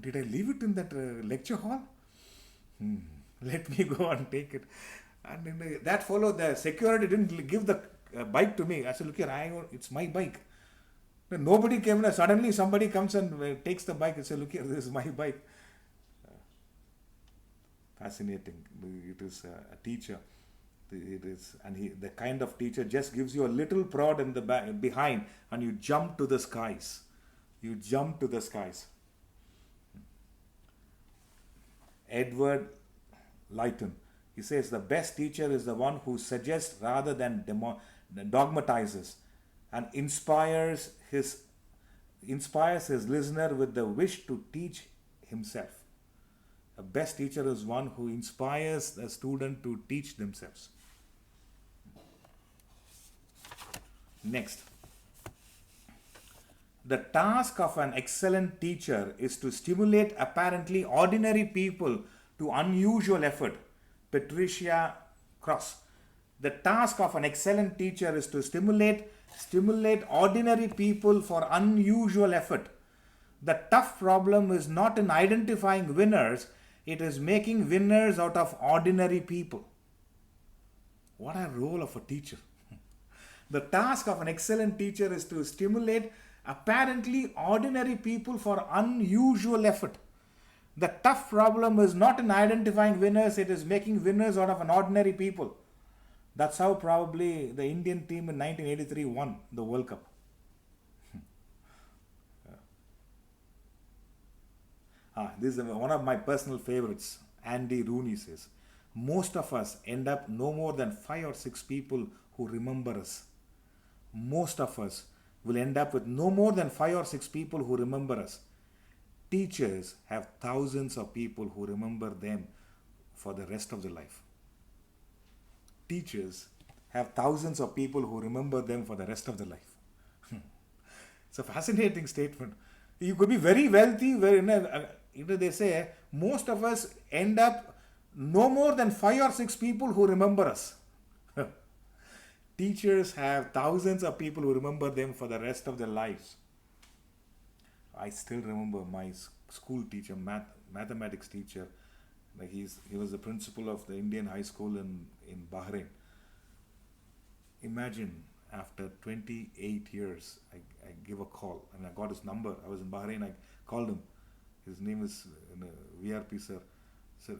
did I leave it in that lecture hall? Let me go and take it. And that followed, the security didn't give the bike to me. I said, look here, it's my bike. Then nobody came in. Suddenly somebody comes and takes the bike and says, look here, this is my bike. Fascinating. It is a teacher. It is, and the kind of teacher just gives you a little prod in the behind, and you jump to the skies. You jump to the skies. Edward Lighton. He says the best teacher is the one who suggests rather than dogmatizes, and inspires his listener with the wish to teach himself. The best teacher is one who inspires the student to teach themselves. Next. The task of an excellent teacher is to stimulate apparently ordinary people to unusual effort. Patricia Cross. The task of an excellent teacher is to stimulate ordinary people for unusual effort. The tough problem is not in identifying winners, it is making winners out of ordinary people. What a role of a teacher. The task of an excellent teacher is to stimulate apparently ordinary people for unusual effort. The tough problem is not in identifying winners, it is making winners out of an ordinary people. That's how probably the Indian team in 1983 won the World Cup. This is one of my personal favorites. Andy Rooney says, most of us end up no more than 5 or 6 people who remember us. Most of us will end up with no more than 5 or 6 people who remember us. teachers have thousands of people who remember them for the rest of their life. Teachers have thousands of people who remember them for the rest of their life. It's a fascinating statement. You could be very wealthy, they say most of us end up no more than 5 or 6 people who remember us. Teachers have thousands of people who remember them for the rest of their lives. I still remember my school teacher, mathematics teacher. Like he was the principal of the Indian high school in Bahrain. Imagine, after 28 years, I give a call. I got his number. I was in Bahrain. I called him. His name is VRP sir. Sir,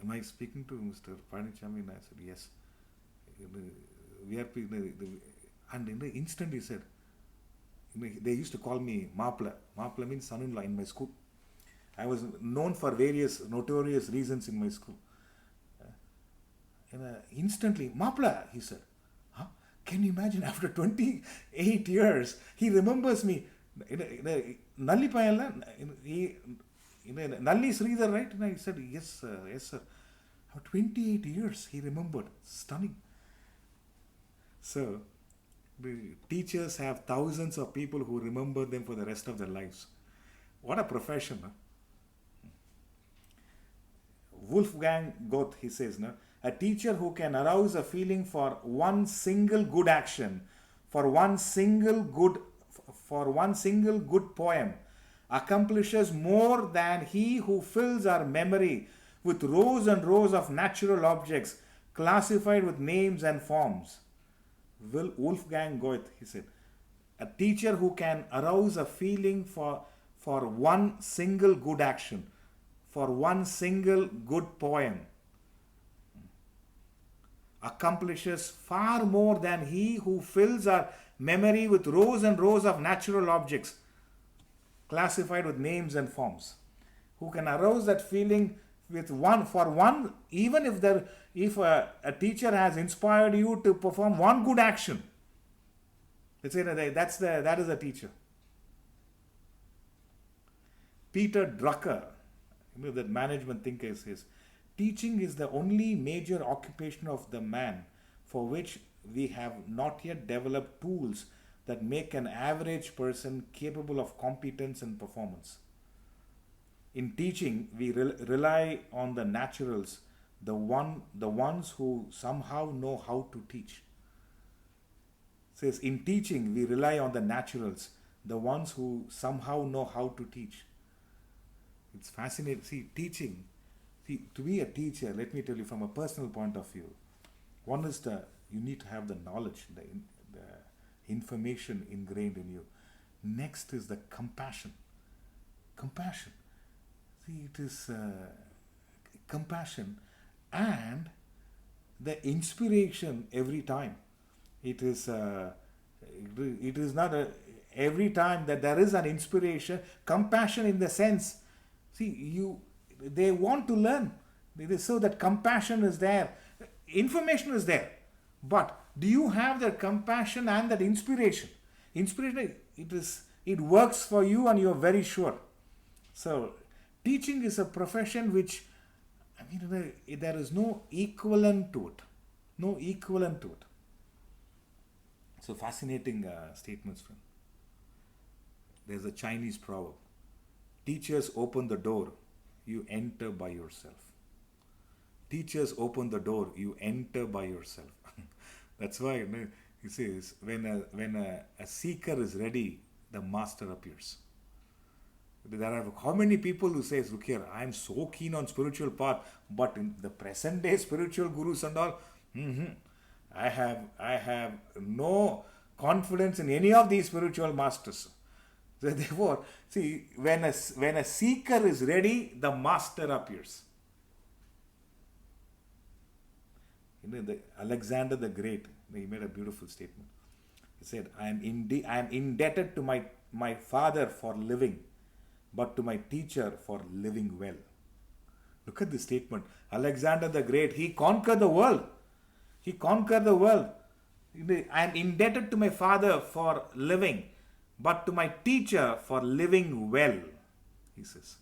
am I speaking to Mr. Panichami? And I said, yes. VRP, and in the instant he said, they used to call me Mapla. Mapla means son-in-law in my school. I was known for various notorious reasons in my school. Instantly, Mapla, he said. Huh? Can you imagine, after 28 years, he remembers me. Nalli Payala, Nalli Sreedhar, right? And I said, yes, yes, sir. After 28 years, he remembered. Stunning. So, the teachers have thousands of people who remember them for the rest of their lives. What a profession, huh? Wolfgang Goethe, he says, no? A teacher who can arouse a feeling for one single good action, for one single good poem, accomplishes more than he who fills our memory with rows and rows of natural objects classified with names and forms. Wolfgang Goethe, he said, a teacher who can arouse a feeling for one single good action, for one single good poem, accomplishes far more than he who fills our memory with rows and rows of natural objects classified with names and forms. Who can arouse that feeling with one, even if a teacher has inspired you to perform one good action. Let's say that is a teacher. Peter Drucker, that management thinker, says, teaching is the only major occupation of the man for which we have not yet developed tools that make an average person capable of competence and performance. In teaching, we rely on the naturals, the ones who somehow know how to teach. It says, in teaching, we rely on the naturals, the ones who somehow know how to teach. It's fascinating. Teaching. To be a teacher, let me tell you from a personal point of view, one is you need to have the knowledge, the information ingrained in you. Next is the compassion. Compassion. It is compassion and the inspiration every time. It is not every time that there is an inspiration, compassion in the sense, they want to learn. It is so that compassion is there. Information is there. But do you have that compassion and that inspiration? Inspiration, it works for you and you are very sure. So, teaching is a profession which, there is no equivalent to it. No equivalent to it. So, fascinating statements from. There's a Chinese proverb. Teachers open the door, you enter by yourself. Teachers open the door, you enter by yourself. That's why he says, when a seeker is ready, the master appears. There are how many people who says, look here, I am so keen on spiritual path, but in the present day spiritual gurus and all, I have no confidence in any of these spiritual masters. So therefore, when a seeker is ready, the master appears. Alexander the Great, he made a beautiful statement. He said, I am indebted to my father for living, but to my teacher for living well. Look at this statement. Alexander the Great, he conquered the world. He conquered the world. I am indebted to my father for living, but to my teacher for living well. he says.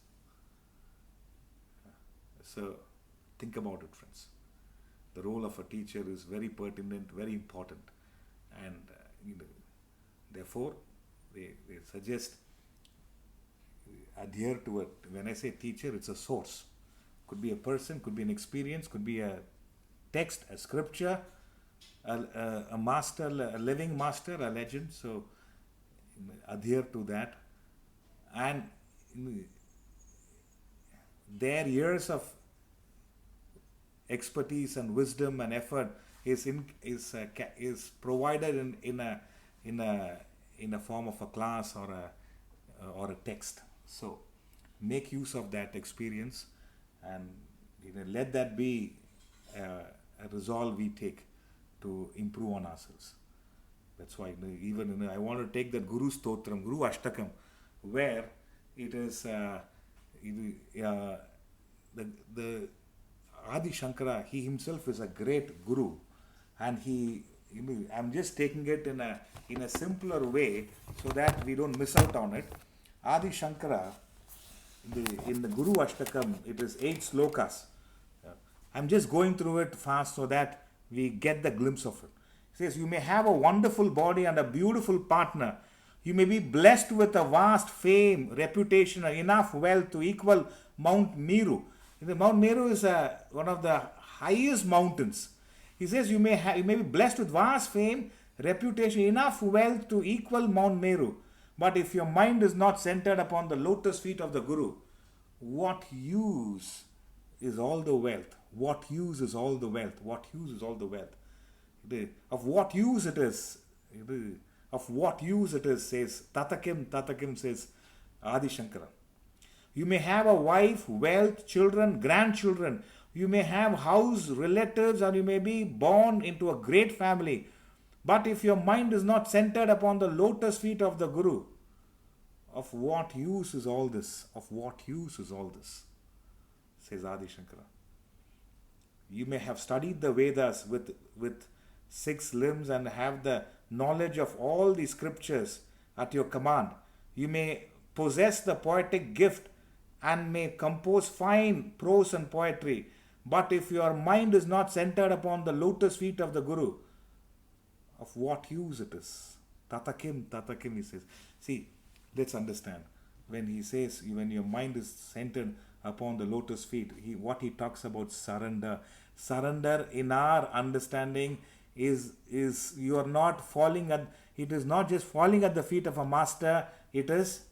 So think about it, friends. The role of a teacher is very pertinent, very important, and therefore they suggest adhere to it. When I say teacher, it's a source. Could be a person, could be an experience, could be a text, a scripture, a master, a living master, a legend. So adhere to that, and their years of expertise and wisdom and effort is provided in a form of a class or a text. So make use of that experience, and let that be a resolve we take to improve on ourselves. That's why even I want to take that Guru Stotram, Guru Ashtakam, where it is the Adi Shankara, he himself is a great guru, and I'm just taking it in a simpler way so that we don't miss out on it. Adi Shankara, in the Guru Ashtakam, it is 8 slokas. I'm just going through it fast so that we get the glimpse of it. He says, you may have a wonderful body and a beautiful partner. You may be blessed with a vast fame, reputation, and enough wealth to equal Mount Meru. Mount Meru is one of the highest mountains. He says you may be blessed with vast fame, reputation, enough wealth to equal Mount Meru. But if your mind is not centered upon the lotus feet of the Guru, what use is all the wealth? What use is all the wealth? What use is all the wealth? Of what use it is? Of what use it is, says Tatakim says Adi Shankara. You may have a wife, wealth, children, grandchildren. You may have house, relatives, or you may be born into a great family. But if your mind is not centered upon the lotus feet of the Guru, of what use is all this? Of what use is all this? Says Adi Shankara. You may have studied the Vedas with 6 limbs and have the knowledge of all the scriptures at your command. You may possess the poetic gift and may compose fine prose and poetry. But if your mind is not centered upon the lotus feet of the Guru, of what use it is? Tatakim, he says. See, let's understand. When he says, when your mind is centered upon the lotus feet, what he talks about surrender. Surrender in our understanding is you are not falling at, it is not just falling at the feet of a master, it is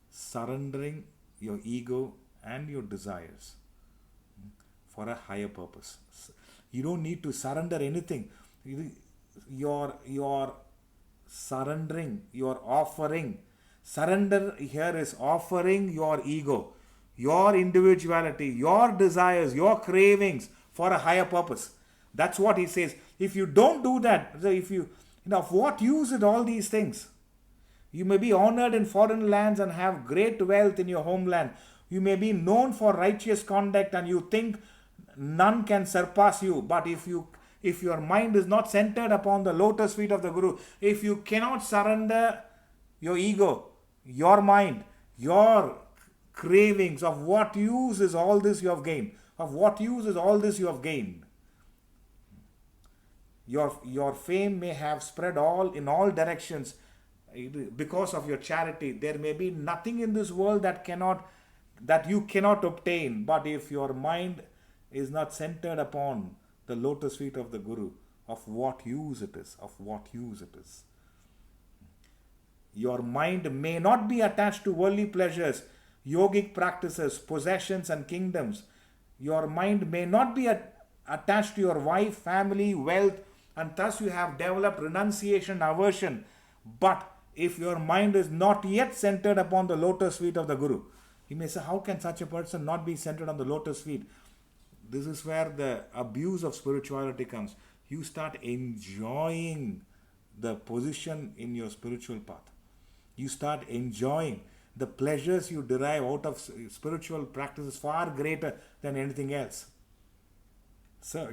surrendering your ego and your desires for a higher purpose. You don't need to surrender anything. You're surrendering, you're offering. Surrender here is offering your ego, your individuality, your desires, your cravings for a higher purpose. That's what he says. If you don't do that, of what use is all these things? You may be honored in foreign lands and have great wealth in your homeland. You may be known for righteous conduct and you think none can surpass you. But if your mind is not centered upon the lotus feet of the Guru, if you cannot surrender your ego, your mind, your cravings, of what use is all this you have gained? Of what use is all this you have gained? Your fame may have spread in all directions because of your charity. There may be nothing in this world that you cannot obtain. But if your mind is not centered upon the lotus feet of the Guru, of what use it is? Of what use it is? Your mind may not be attached to worldly pleasures, yogic practices, possessions and kingdoms. Your mind may not be attached to your wife, family, wealth, and thus you have developed renunciation, aversion. But if your mind is not yet centered upon the lotus feet of the Guru, you may say, how can such a person not be centered on the lotus feet? This is where the abuse of spirituality comes. You start enjoying the position in your spiritual path. You start enjoying the pleasures you derive out of spiritual practices far greater than anything else. So,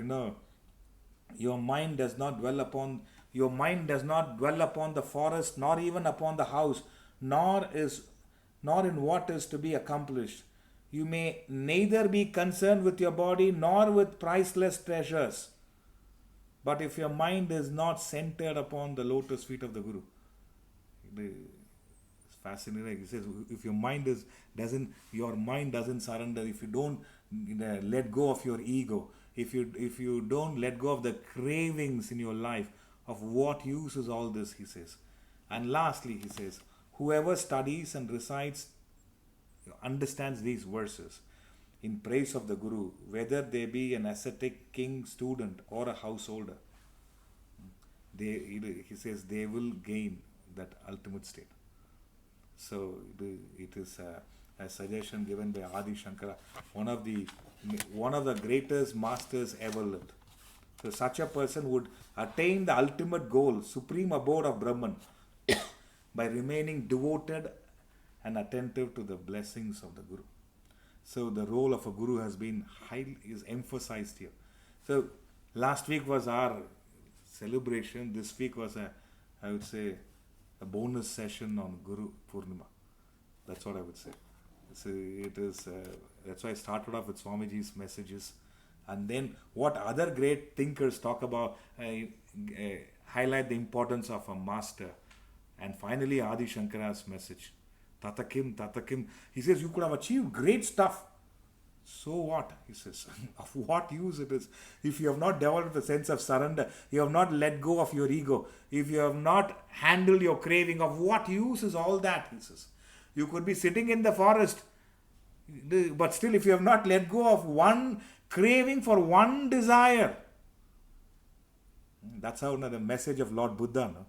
your mind does not dwell upon the forest, nor even upon the house, nor nor in what is to be accomplished. You may neither be concerned with your body nor with priceless treasures. But if your mind is not centered upon the lotus feet of the Guru, it's fascinating. He says, if your mind doesn't surrender, if you don't let go of your ego, if you don't let go of the cravings in your life, of what use is all this, he says. And lastly, he says, whoever studies and recites, understands these verses in praise of the Guru, whether they be an ascetic, king, student, or a householder, he says they will gain that ultimate state. So it is a suggestion given by Adi Shankara, one of the greatest masters ever lived. So such a person would attain the ultimate goal, supreme abode of Brahman, by remaining devoted and attentive to the blessings of the Guru. So the role of a Guru is emphasized here. So last week was our celebration. This week was I would say, a bonus session on Guru Purnima. That's what I would say. So it is. That's why I started off with Swamiji's messages, and then what other great thinkers talk about, highlight the importance of a master, and finally Adi Shankara's message. Tatakim, Tatakim. He says you could have achieved great stuff. So what? He says, of what use it is if you have not developed the sense of surrender, you have not let go of your ego, if you have not handled your craving, of what use is all that? He says, you could be sitting in the forest, but still if you have not let go of one craving for one desire. That's how the message of Lord Buddha. No?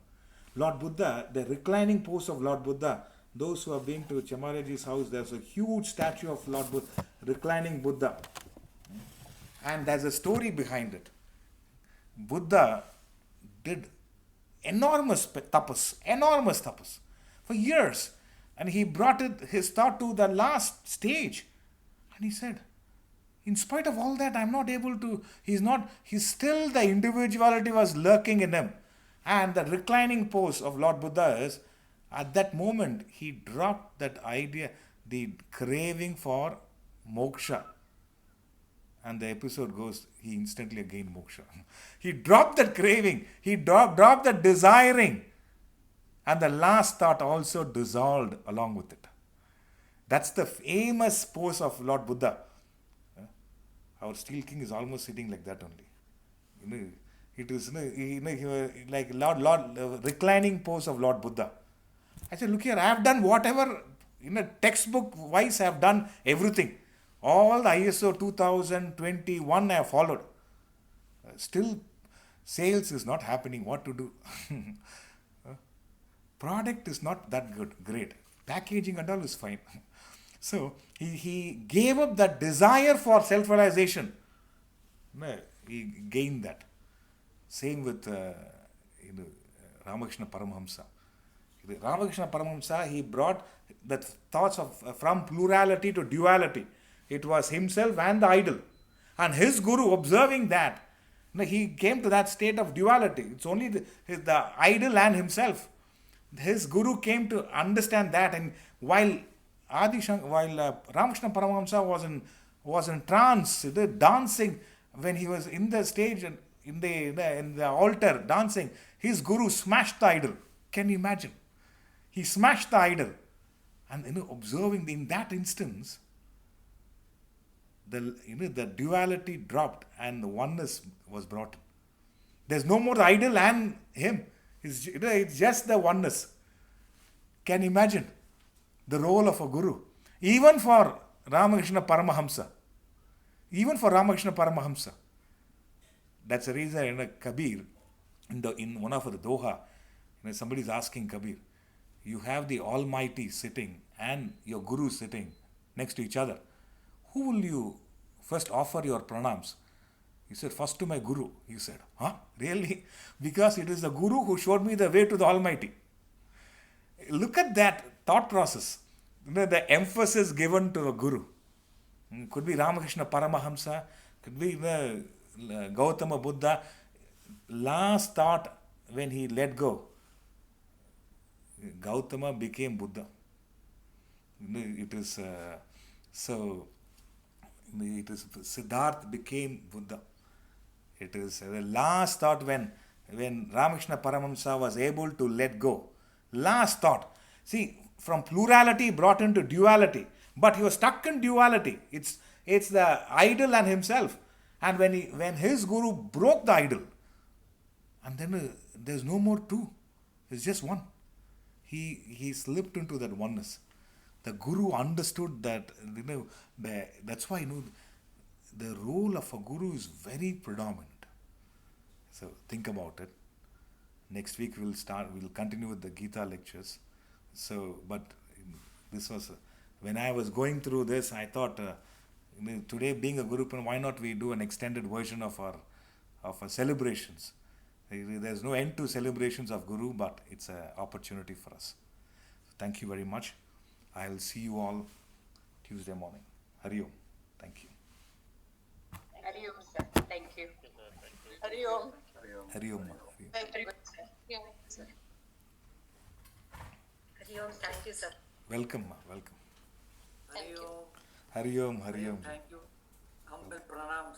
Lord Buddha, the reclining pose of Lord Buddha, those who have been to Chamaraji's house, there's a huge statue of Lord Buddha, reclining Buddha. And there's a story behind it. Buddha did enormous tapas for years. And he brought his thought to the last stage. And he said, in spite of all that, I'm not able to, he's still, the individuality was lurking in him. And the reclining pose of Lord Buddha is, at that moment, he dropped that idea, the craving for moksha. And the episode goes, he instantly gained moksha. He dropped that craving. He dropped that desiring. And the last thought also dissolved along with it. That's the famous pose of Lord Buddha. Our Steel King is almost sitting like that only. It is like reclining pose of Lord Buddha. I said, look here, I have done whatever, textbook wise, I have done everything. All the ISO 2021 I have followed. Still, sales is not happening. What to do? Product is not that great. Packaging and all is fine. So, he gave up that desire for self-realization. He gained that. Same with Ramakrishna Paramahamsa. Ramakrishna Paramahamsa, he brought the thoughts of from plurality to duality. It was himself and the idol. And his guru, observing that, he came to that state of duality. It's only the idol and himself. His guru came to understand that, and while Ramakrishna Paramahamsa was in trance, dancing, when he was in the stage and in the altar dancing, his guru smashed the idol. Can you imagine? He smashed the idol, and observing in that instance, the duality dropped and the oneness was brought in. There's no more the idol and him. It's just the oneness. Can you imagine the role of a guru? Even for Ramakrishna Paramahamsa. That's the reason Kabir, in one of the Doha, somebody is asking Kabir, you have the Almighty sitting and your Guru sitting next to each other. Who will you first offer your pranams? He said, first to my Guru. He said, huh? Really? Because it is the Guru who showed me the way to the Almighty. Look at that thought process. The emphasis given to the Guru. Could be Ramakrishna Paramahamsa, could be Gautama Buddha. Last thought when he let go, Gautama became Buddha. It is so. It is Siddharth became Buddha. It is the last thought when Ramakrishna Paramahamsa was able to let go. Last thought. See, from plurality brought into duality, but he was stuck in duality. It's the idol and himself. And when his guru broke the idol, and then there's no more two. It's just one. He slipped into that oneness. The guru understood that that's why the role of a guru is very predominant. So think about it. Next week we'll continue with the Gita lectures. So, but this was when I was going through this, I thought today being a guru, why not we do an extended version of our celebrations? There's no end to celebrations of Guru, but it's an opportunity for us. Thank you very much. I'll see you all Tuesday morning. Hari Om. Thank you. Hari Om, sir. Thank you. Hari Om. Hari Om. Very good, sir. Yeah, sir. Hari Om. Thank you, sir. Welcome, ma. Welcome. Thank you. Hari Om. Hari Om. Thank you. Humble pranams.